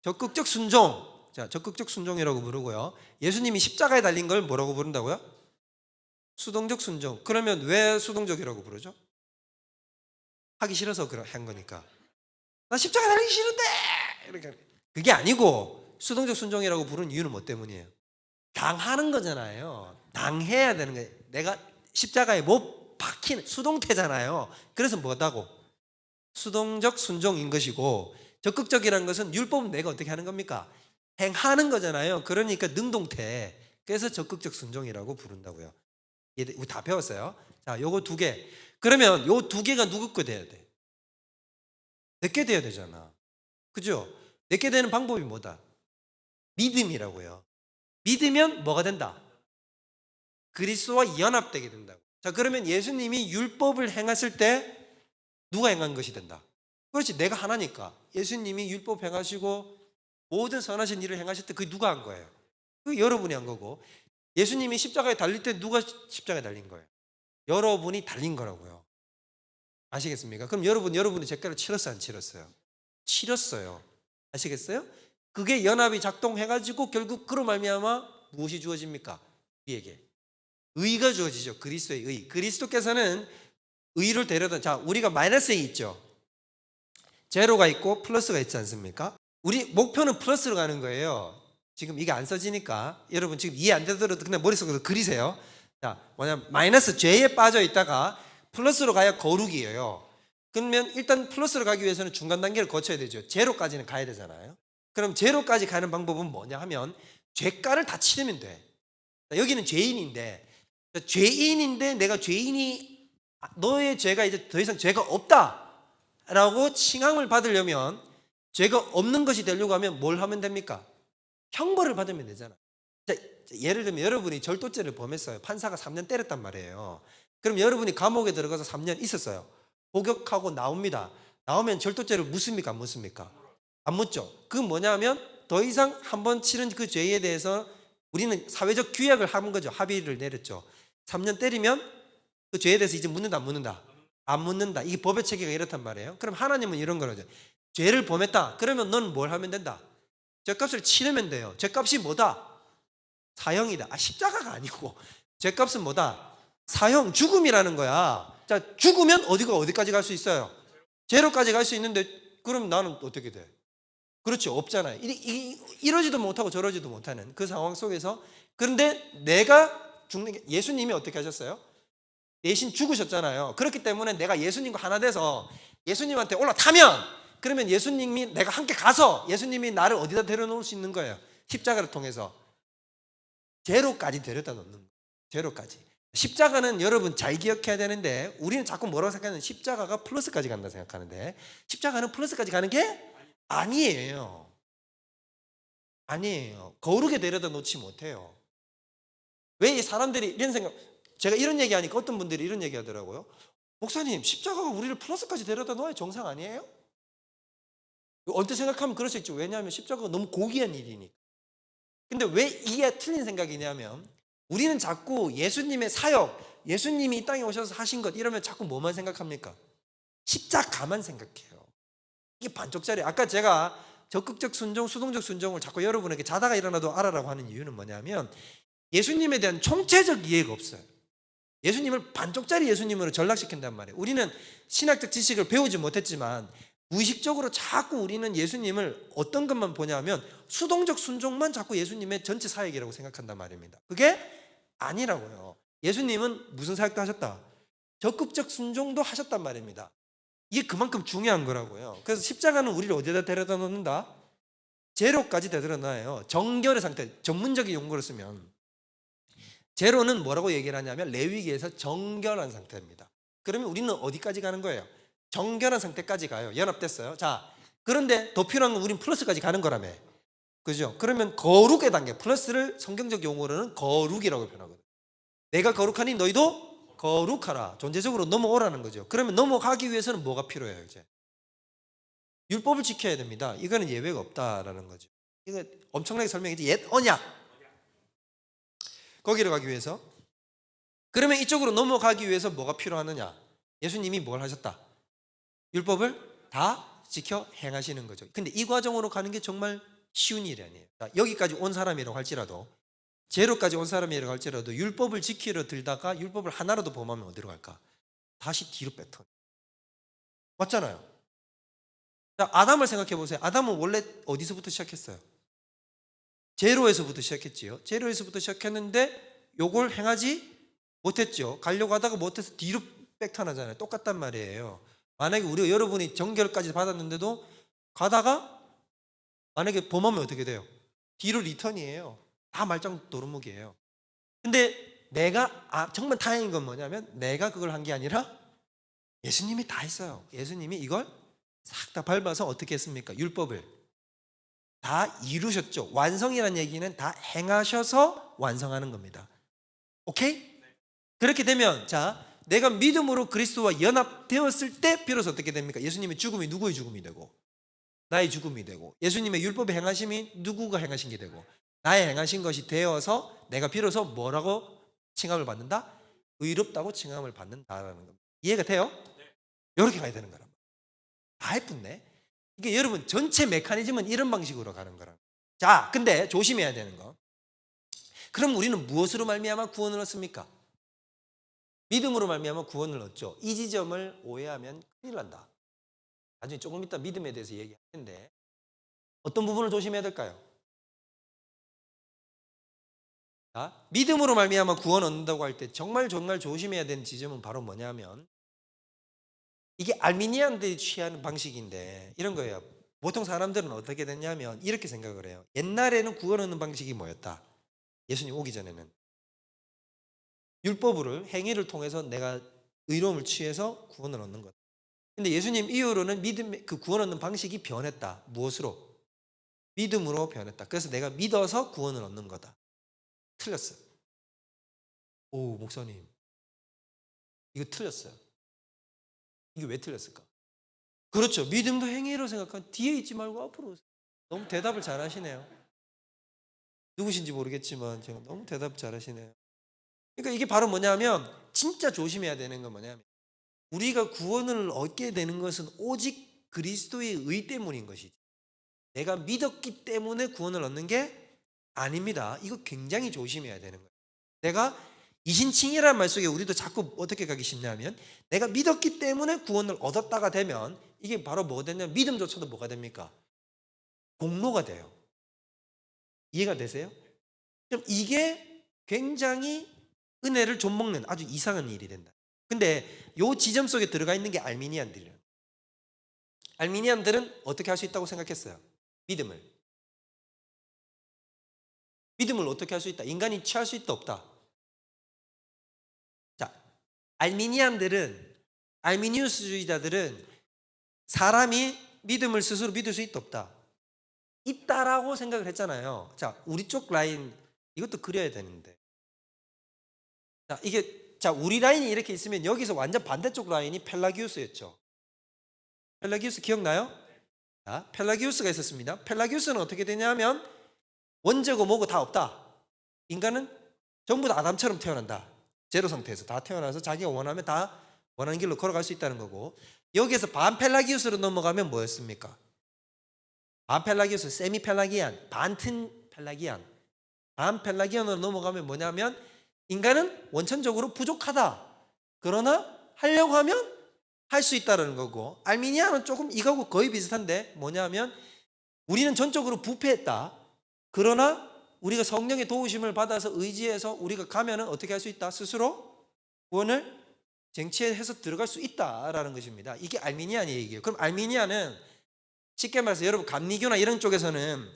적극적 순종. 자, 적극적 순종이라고 부르고요. 예수님이 십자가에 달린 걸 뭐라고 부른다고요? 수동적 순종. 그러면 왜 수동적이라고 부르죠? 하기 싫어서 한 거니까. 나 십자가에 달리기 싫은데! 이렇게. 그게 아니고 수동적 순종이라고 부르는 이유는 뭐 때문이에요? 당하는 거잖아요. 당해야 되는 거예요. 내가 십자가에 못 박히는 수동태잖아요. 그래서 뭐다고? 수동적 순종인 것이고 적극적이라는 것은 율법은 내가 어떻게 하는 겁니까? 행하는 거잖아요. 그러니까 능동태. 그래서 적극적 순종이라고 부른다고요. 우리 다 배웠어요. 자, 요거 두 개. 그러면 요 두 개가 누구 거 돼야 돼? 내게 돼야 되잖아. 그죠? 내게 되는 방법이 뭐다? 믿음이라고요. 믿으면 뭐가 된다? 그리스도와 연합되게 된다고. 자, 그러면 예수님이 율법을 행하실 때 누가 행한 것이 된다? 그렇지, 내가 하나니까. 예수님이 율법 행하시고 모든 선하신 일을 행하실 때 그게 누가 한 거예요? 그게 여러분이 한 거고, 예수님이 십자가에 달릴 때 누가 십자가에 달린 거예요? 여러분이 달린 거라고요. 아시겠습니까? 그럼 여러분이 제가를 치렀어요, 안 치렀어요? 치렀어요. 아시겠어요? 그게 연합이 작동해가지고 결국 그로 말미암아 무엇이 주어집니까? 우리에게 의가 주어지죠. 그리스도의 의. 그리스도께서는 의를 데려다. 자, 우리가 마이너스 A 있죠. 제로가 있고 플러스가 있지 않습니까? 우리 목표는 플러스로 가는 거예요. 지금 이게 안 써지니까 여러분 지금 이해 안 되더라도 그냥 머릿속에서 그리세요. 자, 뭐냐면 마이너스 J에 빠져 있다가 플러스로 가야 거룩이에요. 그러면 일단 플러스로 가기 위해서는 중간 단계를 거쳐야 되죠. 제로까지는 가야 되잖아요. 그럼 제로까지 가는 방법은 뭐냐 하면 죄가를 다 치르면 돼. 여기는 죄인인데 내가 죄인이 너의 죄가 이제 더 이상 죄가 없다라고 칭함을 받으려면 죄가 없는 것이 되려고 하면 뭘 하면 됩니까? 형벌을 받으면 되잖아. 자, 예를 들면 여러분이 절도죄를 범했어요. 판사가 3년 때렸단 말이에요. 그럼 여러분이 감옥에 들어가서 3년 있었어요. 복역하고 나옵니다. 나오면 절도죄를 묻습니까? 안 묻습니까? 안 묻죠. 그건 뭐냐면 더 이상 한번 치른 그 죄에 대해서 우리는 사회적 규약을 한 거죠. 합의를 내렸죠. 3년 때리면 그 죄에 대해서 이제 묻는다 안 묻는다? 안 묻는다. 이게 법의 체계가 이렇단 말이에요. 그럼 하나님은 이런 거죠. 죄를 범했다. 그러면 넌 뭘 하면 된다? 죄값을 치르면 돼요. 죄값이 뭐다? 사형이다. 십자가가 아니고 죄값은 뭐다? 사형, 죽음이라는 거야. 자, 죽으면 어디까지 갈 수 있어요? 제로까지 갈 수 있는데 그럼 나는 어떻게 돼? 그렇지, 없잖아요. 이러지도 못하고 저러지도 못하는 그 상황 속에서. 그런데 내가 죽는 게, 예수님이 어떻게 하셨어요? 대신 죽으셨잖아요. 그렇기 때문에 내가 예수님과 하나 돼서 예수님한테 올라타면, 그러면 예수님이 내가 함께 가서 예수님이 나를 어디다 데려놓을 수 있는 거예요? 십자가를 통해서 제로까지 데려다 놓는 거예요. 제로까지. 십자가는 여러분 잘 기억해야 되는데 우리는 자꾸 뭐라고 생각하는, 십자가가 플러스까지 간다 생각하는데 십자가는 플러스까지 가는 게 아니에요. 아니에요. 거룩에 데려다 놓지 못해요. 왜 이 사람들이 이런 생각, 제가 이런 얘기하니까 어떤 분들이 이런 얘기 하더라고요. 목사님, 십자가가 우리를 플러스까지 데려다 놓아야 정상 아니에요? 언뜻 생각하면 그럴 수 있죠. 왜냐하면 십자가가 너무 고귀한 일이니까. 근데 왜 이게 틀린 생각이냐면 우리는 자꾸 예수님의 사역, 예수님이 이 땅에 오셔서 하신 것 이러면 자꾸 뭐만 생각합니까? 십자가만 생각해요. 이게 반쪽짜리. 아까 제가 적극적 순종, 수동적 순종을 자꾸 여러분에게 자다가 일어나도 알아라고 하는 이유는 뭐냐면 예수님에 대한 총체적 이해가 없어요. 예수님을 반쪽짜리 예수님으로 전락시킨단 말이에요. 우리는 신학적 지식을 배우지 못했지만 무의식적으로 자꾸 우리는 예수님을 어떤 것만 보냐면 수동적 순종만 자꾸 예수님의 전체 사역이라고 생각한단 말입니다. 그게 아니라고요. 예수님은 무슨 사역도 하셨다? 적극적 순종도 하셨단 말입니다. 이게 그만큼 중요한 거라고요. 그래서 십자가는 우리를 어디다 데려다 놓는다? 제로까지 데려다 놔요. 정결의 상태, 전문적인 용어를 쓰면 제로는 뭐라고 얘기를 하냐면 레위기에서 정결한 상태입니다. 그러면 우리는 어디까지 가는 거예요? 정결한 상태까지 가요. 연합됐어요. 자, 그런데 더 필요한 건 우린 플러스까지 가는 거라며. 그죠? 그러면 거룩의 단계, 플러스를 성경적 용어로는 거룩이라고 표현하거든요. 내가 거룩하니 너희도 거룩하라. 존재적으로 넘어오라는 거죠. 그러면 넘어가기 위해서는 뭐가 필요해요? 이제 율법을 지켜야 됩니다. 이거는 예외가 없다라는 거죠. 이거 엄청나게 설명이지. 옛 언약. 거기로 가기 위해서. 그러면 이쪽으로 넘어가기 위해서 뭐가 필요하느냐? 예수님이 뭘 하셨다? 율법을 다 지켜 행하시는 거죠. 근데 이 과정으로 가는 게 정말 쉬운 일이 아니에요. 자, 여기까지 온 사람이라고 할지라도, 제로까지 온 사람이라고 할지라도 율법을 지키러 들다가 율법을 하나라도 범하면 어디로 갈까? 다시 뒤로 뱉어. 맞잖아요. 자, 아담을 생각해 보세요. 아담은 원래 어디서부터 시작했어요? 제로에서부터 시작했지요. 제로에서부터 시작했는데 요걸 행하지 못했죠. 가려고 하다가 못해서 뒤로 백턴하잖아요. 똑같단 말이에요. 만약에 여러분이 정결까지 받았는데도 가다가 만약에 범하면 어떻게 돼요? 뒤로 리턴이에요. 다 말짱 도루묵이에요. 근데 내가 정말 다행인 건 뭐냐면 내가 그걸 한 게 아니라 예수님이 다 했어요. 예수님이 이걸 싹 다 밟아서 어떻게 했습니까? 율법을 다 이루셨죠. 완성이라는 얘기는 다 행하셔서 완성하는 겁니다. 오케이? 그렇게 되면 자, 내가 믿음으로 그리스도와 연합되었을 때 비로소 어떻게 됩니까? 예수님의 죽음이 누구의 죽음이 되고 나의 죽음이 되고, 예수님의 율법의 행하심이 누구가 행하신 게 되고 나의 행하신 것이 되어서 내가 비로소 뭐라고 칭함을 받는다? 의롭다고 칭함을 받는다라는 겁니다. 이해가 돼요? 이렇게 가야 되는 거란 말이에요. 다 예쁜데? 이게 여러분 전체 메커니즘은 이런 방식으로 가는 거라. 자, 근데 조심해야 되는 거. 그럼 우리는 무엇으로 말미암아 구원을 얻습니까? 믿음으로 말미암아 구원을 얻죠. 이 지점을 오해하면 큰일 난다. 나중에 조금 이따 믿음에 대해서 얘기할 텐데 어떤 부분을 조심해야 될까요? 자, 믿음으로 말미암아 구원 얻는다고 할 때 정말 조심해야 되는 지점은 바로 뭐냐면 이게 알미니안들이 취하는 방식인데 이런 거예요. 보통 사람들은 어떻게 됐냐면 이렇게 생각을 해요. 옛날에는 구원 얻는 방식이 뭐였다? 예수님 오기 전에는 율법으로 행위를 통해서 내가 의로움을 취해서 구원을 얻는 것. 근데 예수님 이후로는 믿음, 그 구원 얻는 방식이 변했다. 무엇으로? 믿음으로 변했다. 그래서 내가 믿어서 구원을 얻는 거다. 틀렸어요. 오, 목사님, 이거 틀렸어요. 이게 왜 틀렸을까? 그렇죠. 믿음도 행위로 생각하면 뒤에 있지 말고 앞으로 오세요. 너무 대답을 잘 하시네요. 누구신지 모르겠지만 제가 너무 대답 잘 하시네요. 그러니까 이게 바로 뭐냐면 진짜 조심해야 되는 건 뭐냐면 우리가 구원을 얻게 되는 것은 오직 그리스도의 의 때문인 것이지 내가 믿었기 때문에 구원을 얻는 게 아닙니다. 이거 굉장히 조심해야 되는 거예요. 내가 이신칭이라는 말 속에 우리도 자꾸 어떻게 가기 쉽냐면 내가 믿었기 때문에 구원을 얻었다가 되면 이게 바로 뭐가 되냐면 믿음조차도 뭐가 됩니까? 공로가 돼요. 이해가 되세요? 그럼 이게 굉장히 은혜를 좀먹는 아주 이상한 일이 된다. 근데 요 지점 속에 들어가 있는 게 알미니안들이에요. 알미니안들은 어떻게 할 수 있다고 생각했어요? 믿음을 어떻게 할 수 있다? 인간이 취할 수 있다 없다? 자, 알미니우스주의자들은 사람이 믿음을 스스로 믿을 수 있다 없다? 있다라고 생각을 했잖아요. 자, 우리 쪽 라인 이것도 그려야 되는데 자, 우리 라인이 이렇게 있으면 여기서 완전 반대쪽 라인이 펠라기우스였죠. 펠라기우스 기억나요? 자, 펠라기우스가 있었습니다. 펠라기우스는 어떻게 되냐면 원죄고 뭐고 다 없다. 인간은 전부 다 아담처럼 태어난다. 제로 상태에서 다 태어나서 자기가 원하면 다 원하는 길로 걸어갈 수 있다는 거고, 여기에서 반펠라기우스로 넘어가면 뭐였습니까? 반펠라기우스, 세미펠라기안, 반튼 펠라기안. 반펠라기안으로 넘어가면 뭐냐면 인간은 원천적으로 부족하다. 그러나 하려고 하면 할 수 있다는 거고, 알미니아는 조금 이거하고 거의 비슷한데 뭐냐면 우리는 전적으로 부패했다. 그러나 우리가 성령의 도우심을 받아서 의지해서 우리가 가면은 어떻게 할 수 있다? 스스로 구원을 쟁취해서 들어갈 수 있다라는 것입니다. 이게 알미니안 얘기예요. 그럼 알미니아는 쉽게 말해서 여러분 감리교나 이런 쪽에서는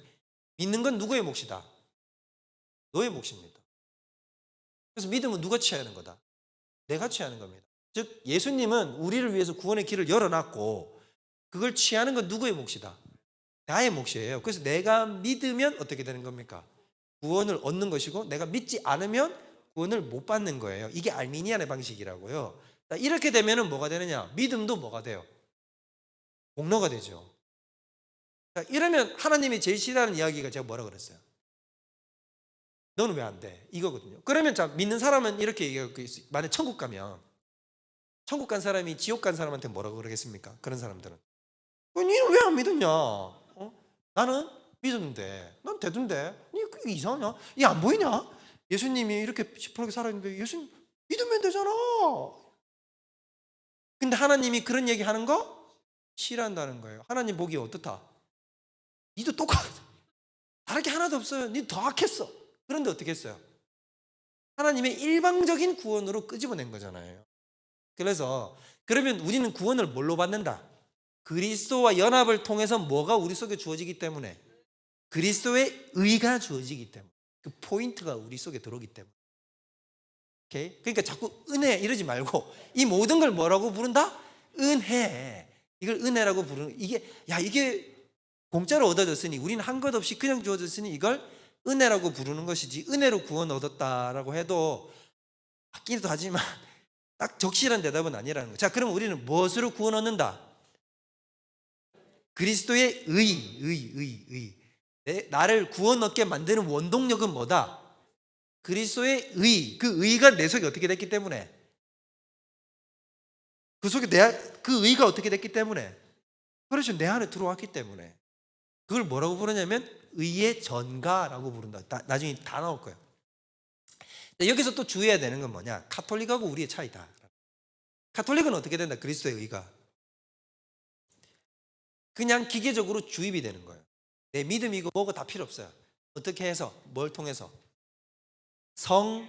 믿는 건 누구의 몫이다? 너의 몫입니다. 그래서 믿음은 누가 취하는 거다? 내가 취하는 겁니다. 즉 예수님은 우리를 위해서 구원의 길을 열어놨고 그걸 취하는 건 누구의 몫이다? 나의 몫이에요. 그래서 내가 믿으면 어떻게 되는 겁니까? 구원을 얻는 것이고 내가 믿지 않으면 구원을 못 받는 거예요. 이게 알미니안의 방식이라고요. 이렇게 되면은 뭐가 되느냐? 믿음도 뭐가 돼요? 공로가 되죠. 이러면 하나님이 제일 싫어하는 이야기가 제가 뭐라 그랬어요? 너는 왜 안 돼? 이거거든요. 그러면 자 믿는 사람은 이렇게 얘기하고 있어요. 만약 천국 가면 천국 간 사람이 지옥 간 사람한테 뭐라고 그러겠습니까? 그런 사람들은 니는 왜 안 믿었냐? 나는 믿었는데 난 되던데 니 그게 이상하냐? 이 안 보이냐? 예수님이 이렇게 시퍼렇게 살았는데 예수님 믿으면 되잖아. 근데 하나님이 그런 얘기 하는 거 싫어한다는 거예요. 하나님 보기에 어떻다? 니도 똑같아. 다를 게 하나도 없어요. 니 더 악했어. 그런데 어떻게 했어요? 하나님의 일방적인 구원으로 끄집어낸 거잖아요. 그래서 그러면 우리는 구원을 뭘로 받는다? 그리스도와 연합을 통해서 뭐가 우리 속에 주어지기 때문에 그리스도의 의가 주어지기 때문에 그 포인트가 우리 속에 들어오기 때문에 오케이? 그러니까 자꾸 은혜 이러지 말고 이 모든 걸 뭐라고 부른다? 은혜. 이걸 은혜라고 부르는 이게 공짜로 얻어졌으니 우리는 한 것 없이 그냥 주어졌으니 이걸 은혜라고 부르는 것이지 은혜로 구원 얻었다라고 해도 맞기도 하지만 딱 적실한 대답은 아니라는 거예요. 자, 그럼 우리는 무엇으로 구원 얻는다? 그리스도의 의. 나를 구원 얻게 만드는 원동력은 뭐다? 그리스도의 의. 그 의가 내 속에 어떻게 됐기 때문에 그 속에 그 의가 어떻게 됐기 때문에 그렇죠. 내 안에 들어왔기 때문에 그걸 뭐라고 부르냐면 의의 전가라고 부른다. 나중에 다 나올 거예요. 여기서 또 주의해야 되는 건 뭐냐? 카톨릭하고 우리의 차이다. 카톨릭은 어떻게 된다? 그리스도의 의가 그냥 기계적으로 주입이 되는 거예요. 내 믿음이고 뭐고 다 필요 없어요. 어떻게 해서? 뭘 통해서? 성례.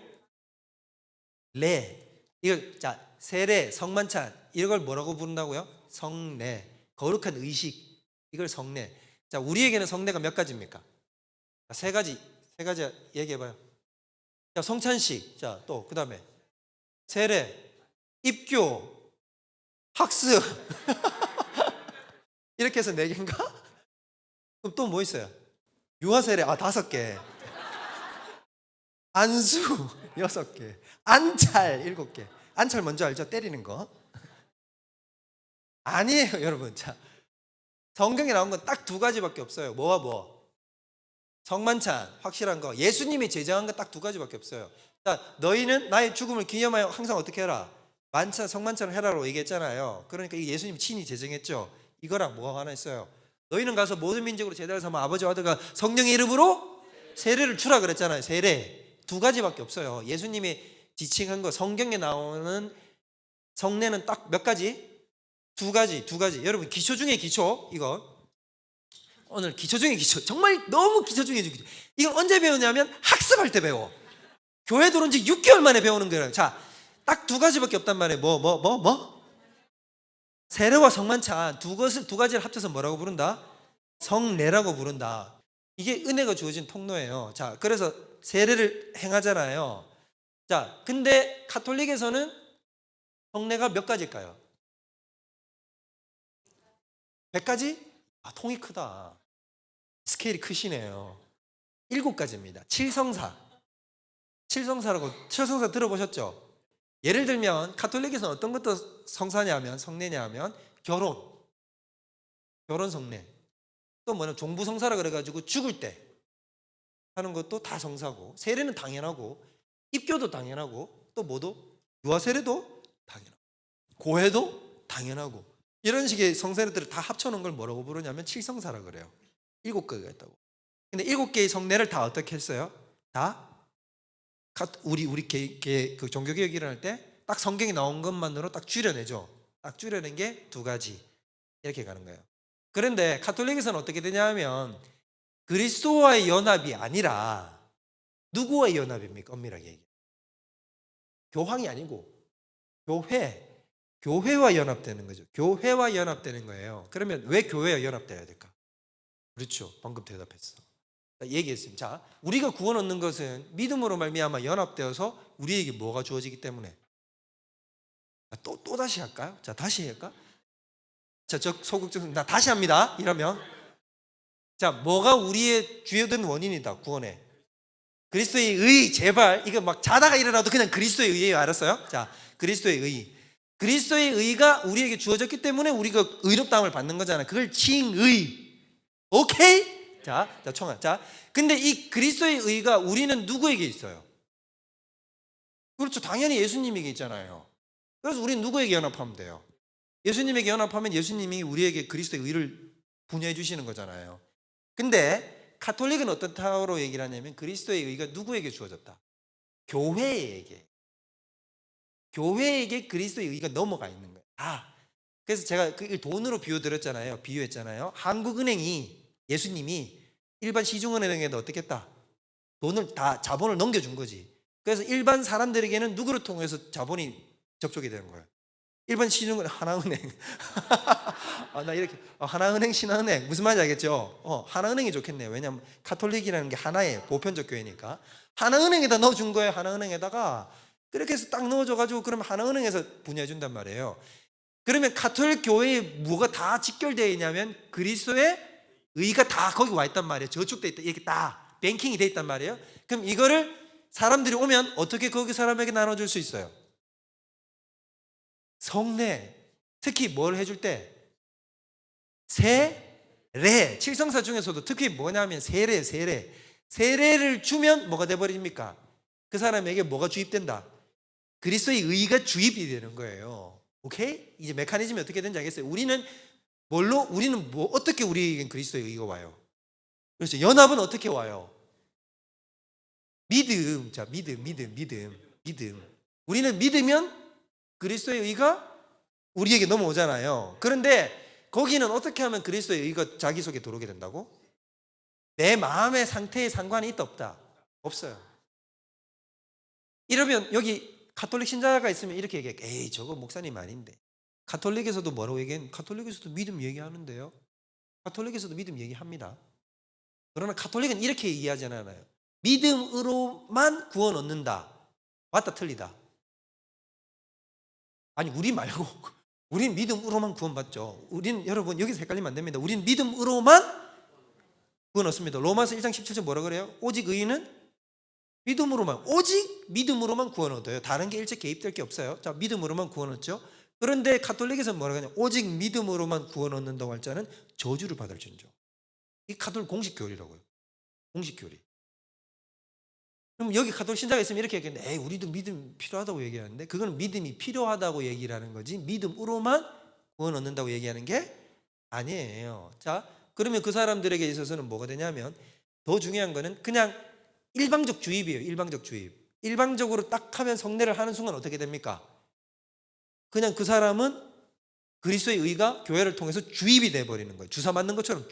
자, 세례, 성만찬 이걸 뭐라고 부른다고요? 성례. 거룩한 의식. 이걸 성례. 자, 우리에게는 성례가 몇 가지입니까? 세 가지 얘기해봐요. 자, 성찬식. 자, 또 그 다음에 세례, 입교, 학습. 이렇게 해서 4개인가? 그럼 또 뭐 있어요? 유아세례 5개, 안수 6개, 안찰 7개. 안찰 먼저 알죠? 때리는 거. 아니에요 여러분. 자, 성경에 나온 건 딱 2가지밖에 없어요. 뭐와 뭐? 성만찬 확실한 거. 예수님이 제정한 건 딱 2가지밖에 없어요. 자, 너희는 나의 죽음을 기념하여 항상 어떻게 해라? 성만찬을 해라로 얘기했잖아요. 그러니까 이 예수님 친히 제정했죠. 이거랑 뭐가 하나 있어요? 너희는 가서 모든 민족으로 제자를 삼아 아버지와 아들과 성령의 이름으로 세례를 주라 그랬잖아요. 세례 2가지밖에 없어요. 예수님이 지칭한 거. 성경에 나오는 성례는 딱 몇 가지? 2가지. 여러분 기초 중에 기초. 이거 오늘 기초 중에 기초. 정말 너무 기초 중에 기초. 이걸 언제 배우냐면 학습할 때 배워. 교회 들어온 지 6개월 만에 배우는 거예요. 자, 딱 2가지밖에 없단 말이에요. 뭐? 세례와 성만찬 2가지를 합쳐서 뭐라고 부른다? 성례라고 부른다. 이게 은혜가 주어진 통로예요. 자, 그래서 세례를 행하잖아요. 자, 근데 카톨릭에서는 성례가 몇 가지일까요? 100가지? 통이 크다. 스케일이 크시네요. 7가지입니다. 칠성사 들어보셨죠? 예를 들면 카톨릭에서는 어떤 것도 성사냐면 성례냐면 결혼 성례. 또 뭐냐 종부성사라 그래가지고 죽을 때 하는 것도 다 성사고, 세례는 당연하고, 입교도 당연하고, 또 뭐도 유아세례도 당연하고, 고해도 당연하고, 이런 식의 성세례들을 다 합쳐놓은 걸 뭐라고 부르냐면 칠성사라 그래요. 7개가 있다고. 근데 7개의 성례를 다 어떻게 했어요? 다 그 종교개혁 일어날 때 딱 성경에 나온 것만으로 딱 줄여내죠. 딱 줄여낸 게 두 가지 이렇게 가는 거예요. 그런데 가톨릭에서는 어떻게 되냐면 그리스도와의 연합이 아니라 누구와의 연합입니까? 엄밀하게 얘기해. 교황이 아니고 교회와 연합되는 거죠. 교회와 연합되는 거예요. 그러면 왜 교회와 연합돼야 될까? 그렇죠. 방금 대답했어. 얘기했습니다. 자, 우리가 구원 얻는 것은 믿음으로 말미암아 연합되어서 우리에게 뭐가 주어지기 때문에. 또 다시 할까요? 자, 다시 할까? 자, 저 소극적 나 다시 합니다. 이러면 자, 뭐가 우리의 주요된 원인이다 구원에? 그리스도의 의. 제발 이거 막 자다가 일어나도 그냥 그리스도의 의예요. 알았어요? 자, 그리스도의 의. 그리스도의 의가 우리에게 주어졌기 때문에 우리가 의롭다함을 받는 거잖아요. 그걸 칭의. 오케이? 자, 청아. 자, 근데 이 그리스도의 의가 우리는 누구에게 있어요? 그렇죠. 당연히 예수님에게 있잖아요. 그래서 우리는 누구에게 연합하면 돼요? 예수님에게 연합하면 예수님이 우리에게 그리스도의 의를 분야해 주시는 거잖아요. 근데 가톨릭은 어떻다고 얘기를 하냐면 그리스도의 의가 누구에게 주어졌다? 교회에게 그리스도의 의가 넘어가 있는 거예요. 그래서 제가 그 돈으로 비유했잖아요. 한국은행이 예수님이 일반 시중은행에다 어떻게 했다? 돈을 다 자본을 넘겨준 거지. 그래서 일반 사람들에게는 누구를 통해서 자본이 접촉이 되는 거예요? 일반 시중은 하나은행. 나 이렇게 하나은행, 신한은행 무슨 말인지 알겠죠? 하나은행이 좋겠네요. 왜냐하면 가톨릭이라는 게 하나의 보편적 교회니까 하나은행에다 넣어준 거예요. 하나은행에다가 그렇게 해서 딱 넣어줘가지고 그러면 하나은행에서 분야해 준단 말이에요. 그러면 가톨릭 교회에 뭐가 다 직결되어 있냐면 그리스도의 의가 다 거기 와 있단 말이에요. 저축돼 있다. 이렇게 다 뱅킹이 돼 있단 말이에요. 그럼 이거를 사람들이 오면 어떻게 거기 사람에게 나눠줄 수 있어요? 성례, 특히 뭘 해줄 때? 세례. 칠성사 중에서도 특히 뭐냐면 세례를 주면 뭐가 돼버립니까? 그 사람에게 뭐가 주입된다? 그리스도의 의가 주입이 되는 거예요. 오케이? 이제 메커니즘이 어떻게 되는지 알겠어요? 우리는 어떻게 우리에겐 그리스도의 의가 와요? 그렇죠. 연합은 어떻게 와요? 믿음. 자, 믿음. 우리는 믿으면 그리스도의 의가 우리에게 넘어오잖아요. 그런데 거기는 어떻게 하면 그리스도의 의가 자기 속에 들어오게 된다고? 내 마음의 상태에 상관이 있다 없다? 없어요. 이러면 여기 가톨릭 신자가 있으면 이렇게 얘기해. 에이, 저거 목사님 아닌데. 가톨릭에서도 뭐라고 얘기해? 가톨릭에서도 믿음 얘기하는데요. 가톨릭에서도 믿음 얘기합니다. 그러나 가톨릭은 이렇게 얘기하지 않아요. 믿음으로만 구원 얻는다. 맞다 틀리다? 아니, 우리 말고 우린 믿음으로만 구원받죠. 여러분 여기서 헷갈리면 안 됩니다. 우린 믿음으로만 구원 얻습니다. 로마서 1장 17절 뭐라 그래요? 오직 의인은 오직 믿음으로만 구원 얻어요. 다른 게 일체 개입될 게 없어요. 자, 믿음으로만 구원 얻죠. 그런데 가톨릭에서는 뭐라 그러냐? 오직 믿음으로만 구원 얻는다고 할 자는 저주를 받을 줄죠. 이 가톨릭 공식 교리라고요. 공식 교리. 그럼 여기 가톨릭 신자가 있으면 이렇게 얘기하는데, 에이, 우리도 믿음 필요하다고 얘기하는데, 그거는 믿음이 필요하다고 얘기를 하는 거지 믿음으로만 구원 얻는다고 얘기하는 게 아니에요. 자, 그러면 그 사람들에게 있어서는 뭐가 되냐면, 더 중요한 거는 그냥 일방적 주입이에요. 일방적 주입. 일방적으로 딱 하면 성례를 하는 순간 어떻게 됩니까? 그냥 그 사람은 그리스도의 의가 교회를 통해서 주입이 돼버리는 거예요. 주사 맞는 것처럼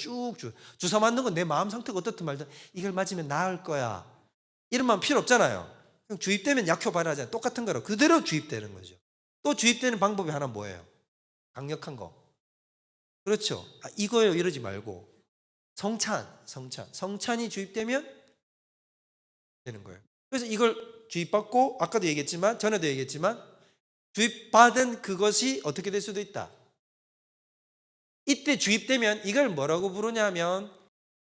주사 맞는 건 내 마음 상태가 어떻든 말든 이걸 맞으면 나을 거야, 이런 마음 필요 없잖아요. 그냥 주입되면 약효 발휘하잖아요. 똑같은 거로 그대로 주입되는 거죠. 또 주입되는 방법이 하나 뭐예요? 강력한 거. 그렇죠. 이거예요. 이러지 말고 성찬이 주입되면 되는 거예요. 그래서 이걸 주입받고 아까도 얘기했지만 전에도 얘기했지만 주입받은 그것이 어떻게 될 수도 있다. 이때 주입되면 이걸 뭐라고 부르냐면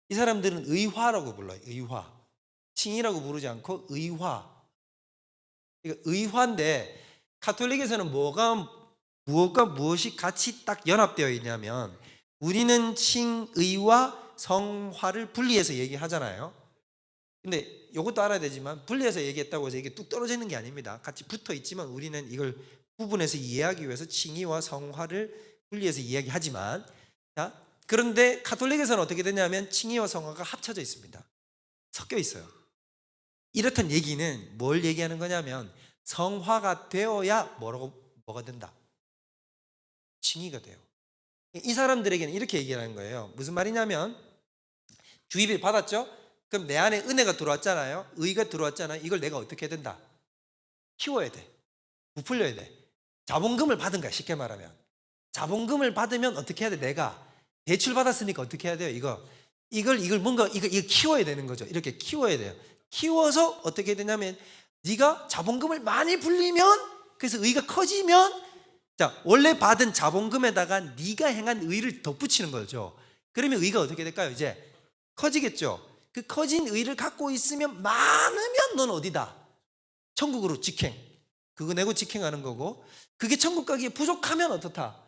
이 사람들은 의화라고 불러요. 의화. 칭이라고 부르지 않고 의화. 그러니까 의화인데 가톨릭에서는 무엇과 무엇이 같이 딱 연합되어 있냐면 우리는 칭의와 성화를 분리해서 얘기하잖아요. 근데 이것도 알아야 되지만 분리해서 얘기했다고 해서 이게 뚝 떨어져 있는 게 아닙니다. 같이 붙어 있지만 우리는 이걸 구분해서 이해하기 위해서 칭의와 성화를 분리해서 이야기하지만, 자, 그런데 가톨릭에서는 어떻게 되냐면 칭의와 성화가 합쳐져 있습니다. 섞여 있어요. 이렇단 얘기는 뭘 얘기하는 거냐면 성화가 되어야 뭐가 된다? 칭의가 돼요. 이 사람들에게는 이렇게 얘기하는 거예요. 무슨 말이냐면 주입을 받았죠? 그럼 내 안에 은혜가 들어왔잖아요. 의가 들어왔잖아요. 이걸 내가 어떻게 해야 된다? 키워야 돼. 부풀려야 돼. 자본금을 받은 거야, 쉽게 말하면. 자본금을 받으면 어떻게 해야 돼? 내가 대출 받았으니까 어떻게 해야 돼요? 이걸 뭔가 이거 키워야 되는 거죠. 이렇게 키워야 돼요. 키워서 어떻게 되냐면 네가 자본금을 많이 불리면, 그래서 의가 커지면, 자, 원래 받은 자본금에다가 네가 행한 의를 덧붙이는 거죠. 그러면 의가 어떻게 될까요? 이제 커지겠죠. 그 커진 의를 갖고 있으면 많으면 넌 어디다? 천국으로 직행. 그거 내고 직행하는 거고, 그게 천국 가기에 부족하면 어떻다?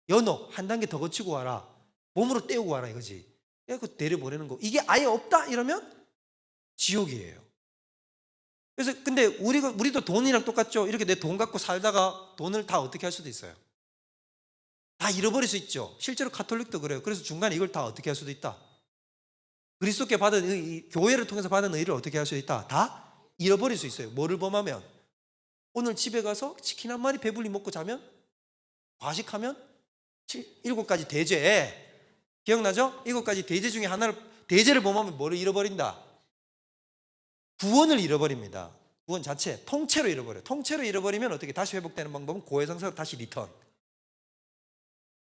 연옥 한 단계 더 거치고 와라. 몸으로 때우고 와라 이거지. 그래서 내려보내는 거. 이게 아예 없다 이러면 지옥이에요. 그래서 근데 우리도 돈이랑 똑같죠. 이렇게 내 돈 갖고 살다가 돈을 다 어떻게 할 수도 있어요. 다 잃어버릴 수 있죠. 실제로 가톨릭도 그래요. 그래서 중간에 이걸 다 어떻게 할 수도 있다. 그리스도께 받은 교회를 통해서 받은 의를 어떻게 할 수 있다. 다 잃어버릴 수 있어요. 뭐를 범하면? 오늘 집에 가서 치킨 한 마리 배불리 먹고 자면, 과식하면 7가지 대죄, 기억나죠? 7가지 대죄 중에 하나를, 대죄를 범하면 뭐를 잃어버린다? 구원을 잃어버립니다. 구원 자체, 통째로 잃어버려요. 통째로 잃어버리면 어떻게 다시 회복되는 방법은 고해성사로 다시 리턴.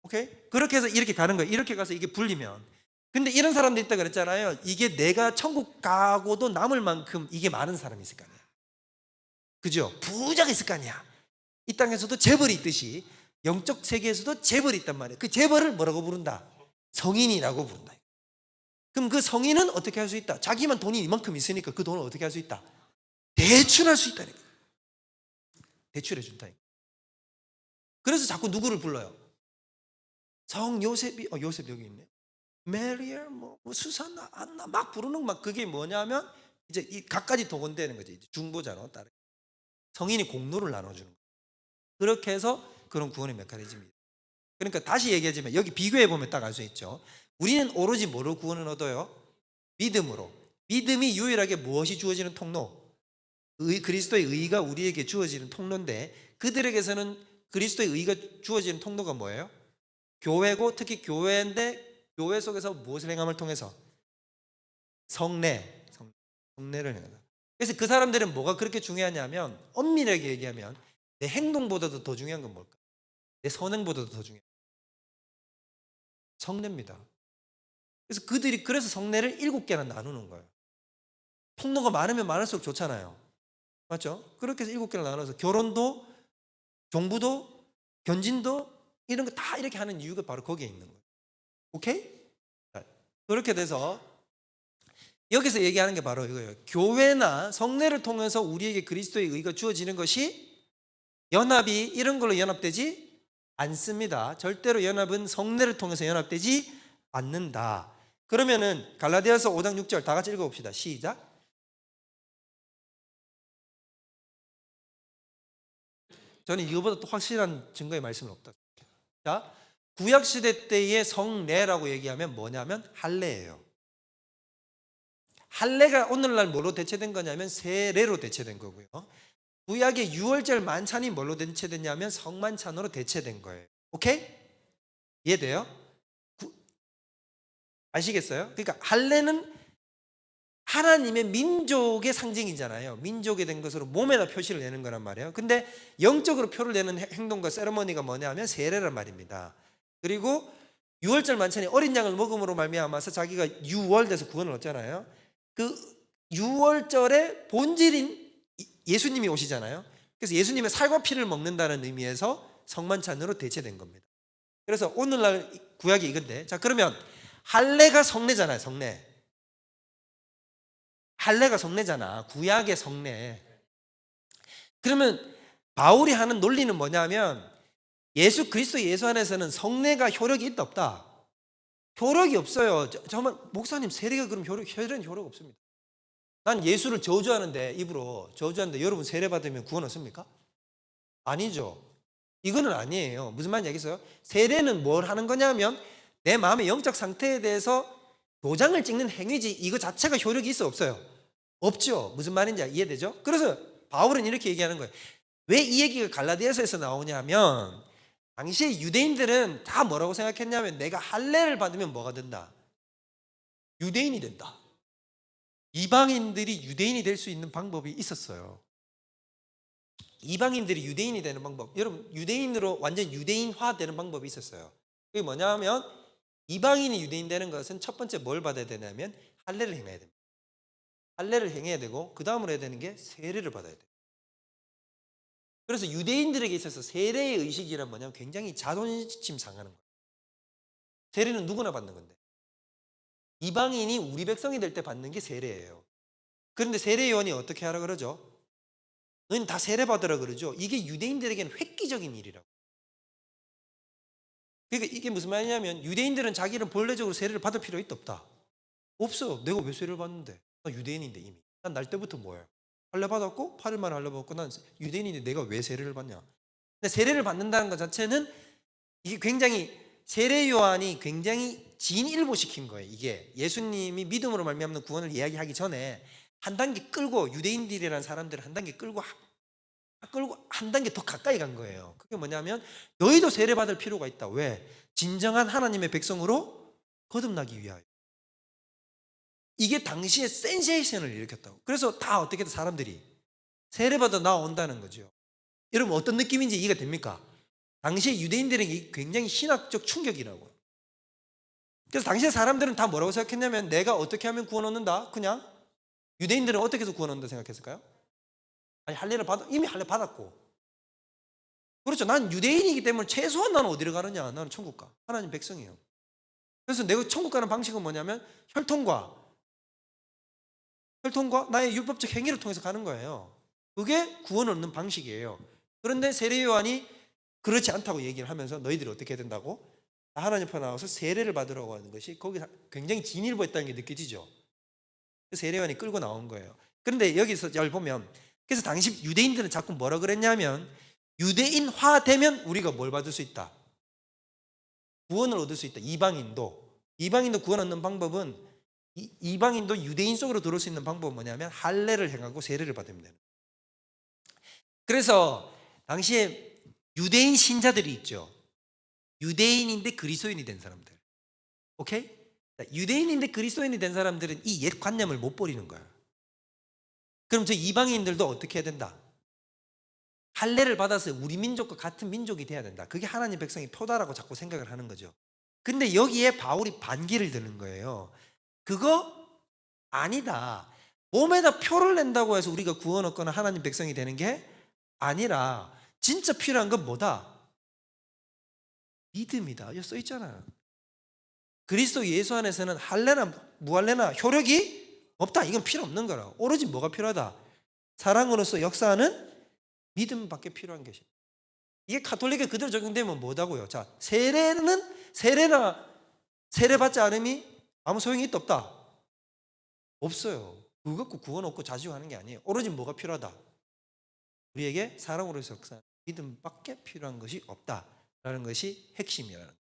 오케이? 그렇게 해서 이렇게 가는 거예요. 이렇게 가서 이게 불리면. 근데 이런 사람도 있다 그랬잖아요. 이게 내가 천국 가고도 남을 만큼 이게 많은 사람이 있을 거 아니야. 그죠? 부자가 있을 거 아니야. 이 땅에서도 재벌이 있듯이 영적 세계에서도 재벌이 있단 말이에요. 그 재벌을 뭐라고 부른다? 성인이라고 부른다. 그럼 그 성인은 어떻게 할 수 있다? 자기만 돈이 이만큼 있으니까 그 돈을 어떻게 할 수 있다? 대출할 수 있다니까. 대출해 준다. 그래서 자꾸 누구를 불러요? 성 요셉이, 요셉 여기 있네. 메리엘, 수산나, 안나 막 부르는 막 그게 뭐냐면 이제 이 각가지 동원되는 거지. 이제 중보자로 따르. 성인이 공로를 나눠주는 거예요. 그렇게 해서 그런 구원의 메커니즘입니다. 그러니까 다시 얘기하지만 여기 비교해 보면 딱 알 수 있죠. 우리는 오로지 뭐로 구원을 얻어요? 믿음으로. 믿음이 유일하게 무엇이 주어지는 통로? 그리스도의 의가 우리에게 주어지는 통로인데, 그들에게서는 그리스도의 의가 주어지는 통로가 뭐예요? 교회고, 특히 교회인데 교회 속에서 무엇을 행함을 통해서? 성례를 행한다. 그래서 그 사람들은 뭐가 그렇게 중요하냐면, 엄밀하게 얘기하면 내 행동보다도 더 중요한 건 뭘까? 내 선행보다도 더 중요한 성례입니다. 그래서 그들이 그래서 성례를 7개나 나누는 거예요. 통로가 많으면 많을수록 좋잖아요. 맞죠? 그렇게 해서 7개를 나눠서 결혼도, 종부도, 견진도 이런 거 다 이렇게 하는 이유가 바로 거기에 있는 거예요. 오케이? 그렇게 돼서 여기서 얘기하는 게 바로 이거예요. 교회나 성례를 통해서 우리에게 그리스도의 의가 주어지는 것이, 연합이 이런 걸로 연합되지 않습니다. 절대로 연합은 성례를 통해서 연합되지 않는다. 그러면은 갈라디아서 5장 6절 다 같이 읽어봅시다. 시작. 저는 이거보다 또 확실한 증거의 말씀은 없다. 자, 구약시대 때의 성례라고 얘기하면 뭐냐면 할례예요. 할례가 오늘날 뭐로 대체된 거냐면 세례로 대체된 거고요. 구약의 유월절 만찬이 뭘로 대체됐냐면 성만찬으로 대체된 거예요. 오케이? 이해돼요? 아시겠어요? 그러니까 할례는 하나님의 민족의 상징이잖아요. 민족이 된 것으로 몸에다 표시를 내는 거란 말이에요. 근데 영적으로 표를 내는 행동과 세레머니가 뭐냐면 세례란 말입니다. 그리고 유월절 만찬이 어린 양을 먹음으로 말미암아서 자기가 유월돼서 구원을 얻잖아요. 그 유월절의 본질인 예수님이 오시잖아요. 그래서 예수님의 살과 피를 먹는다는 의미에서 성만찬으로 대체된 겁니다. 그래서 오늘날 구약이 이건데, 자, 그러면 할례가 성례잖아요. 할례가 성례잖아. 구약의 성례. 그러면 바울이 하는 논리는 뭐냐면, 그리스도 예수 안에서는 성례가 효력이 있다 없다? 효력이 없어요. 정말 목사님, 세례가 그럼 세례는 효력 없습니다. 난 예수를 저주하는데, 입으로 저주하는데 여러분 세례 받으면 구원 얻습니까? 아니죠. 이거는 아니에요. 무슨 말인지 알겠어요? 세례는 뭘 하는 거냐면 내 마음의 영적 상태에 대해서 도장을 찍는 행위지, 이거 자체가 효력이 있어 없어요? 없죠. 무슨 말인지 이해되죠? 그래서 바울은 이렇게 얘기하는 거예요. 왜 이 얘기가 갈라디아서에서 나오냐면 당시에 유대인들은 다 뭐라고 생각했냐면 내가 할례를 받으면 뭐가 된다? 유대인이 된다. 이방인들이 유대인이 될 수 있는 방법이 있었어요. 이방인들이 유대인이 되는 방법. 여러분 유대인으로 완전 유대인화 되는 방법이 있었어요. 그게 뭐냐면 이방인이 유대인 되는 것은 첫 번째 뭘 받아야 되냐면 할례를 행해야 됩니다. 할례를 행해야 되고 그 다음으로 해야 되는 게 세례를 받아야 돼요. 그래서 유대인들에게 있어서 세례의 의식이란 뭐냐면 굉장히 자존심 상하는 거예요. 세례는 누구나 받는 건데 이방인이 우리 백성이 될 때 받는 게 세례예요. 그런데 세례요한이 어떻게 하라 그러죠? 너희는 다 세례 받으라 그러죠. 이게 유대인들에게는 획기적인 일이라고. 그러니까 이게 무슨 말이냐면 유대인들은 자기는 본래적으로 세례를 받을 필요 없다. 없어. 내가 왜 세례를 받는데? 나 유대인인데 이미. 난 날 때부터 뭐예요? 할례 받았고 8일 만에 할례 받고 난 유대인인데 내가 왜 세례를 받냐? 근데 세례를 받는다는 것 자체는 이게 굉장히 세례 요한이 굉장히 진일보시킨 거예요. 이게 예수님이 믿음으로 말미암는 구원을 이야기하기 전에 한 단계 끌고 유대인들이라는 사람들을 한 단계 끌고 한 단계 더 가까이 간 거예요. 그게 뭐냐면 너희도 세례 받을 필요가 있다. 왜? 진정한 하나님의 백성으로 거듭나기 위하여. 이게 당시에 센세이션을 일으켰다고. 그래서 다 어떻게든 사람들이 세례받아 나온다는 거죠. 여러분 어떤 느낌인지 이해가 됩니까? 당시에 유대인들에게 굉장히 신학적 충격이라고요. 그래서 당시에 사람들은 다 뭐라고 생각했냐면 내가 어떻게 하면 구원 얻는다? 그냥 유대인들은 어떻게 해서 구원 얻는다 생각했을까요? 아니 이미 할례 받았고 그렇죠. 난 유대인이기 때문에 최소한 나는 어디를 가느냐? 나는 천국 가. 하나님 백성이에요. 그래서 내가 천국 가는 방식은 뭐냐면 혈통과 나의 율법적 행위를 통해서 가는 거예요. 그게 구원을 얻는 방식이에요. 그런데 세례 요한이 그렇지 않다고 얘기를 하면서 너희들이 어떻게 해야 된다고? 하나님 앞에 나와서 세례를 받으라고 하는 것이 거기 굉장히 진일보했다는 게 느껴지죠. 세례 요한이 끌고 나온 거예요. 그런데 여기서 잘 보면 그래서 당시 유대인들은 자꾸 뭐라 그랬냐면 유대인화 되면 우리가 뭘 받을 수 있다? 구원을 얻을 수 있다. 이방인도 구원 얻는 방법은 이방인도 유대인 속으로 들어올 수 있는 방법은 뭐냐면 할례를 행하고 세례를 받으면 되는 거예요. 그래서 당시에 유대인 신자들이 있죠. 유대인인데 그리스도인이 된 사람들. 오케이? 유대인인데 그리스도인이 된 사람들은 이 옛 관념을 못 버리는 거예요. 그럼 저 이방인들도 어떻게 해야 된다? 할례를 받아서 우리 민족과 같은 민족이 돼야 된다. 그게 하나님 백성의 표다라고 자꾸 생각을 하는 거죠. 근데 여기에 바울이 반기를 드는 거예요. 그거 아니다. 몸에다 표를 낸다고 해서 우리가 구원 얻거나 하나님 백성이 되는 게 아니라 진짜 필요한 건 뭐다? 믿음이다. 여기 써 있잖아요. 그리스도 예수 안에서는 할례나 무할례나 효력이 없다. 이건 필요 없는 거라. 오로지 뭐가 필요하다? 사랑으로서 역사하는 믿음밖에 필요한 것이. 이게 가톨릭에 그대로 적용되면 뭐다고요? 자, 세례나 세례받지 않음이 아무 소용이 있다 없다? 없어요. 그거 갖고 구원 얻고 자주하는 게 아니에요. 오로지 뭐가 필요하다? 우리에게 사랑으로서 역사하는 믿음밖에 필요한 것이 없다라는 것이 핵심이라는 거예요.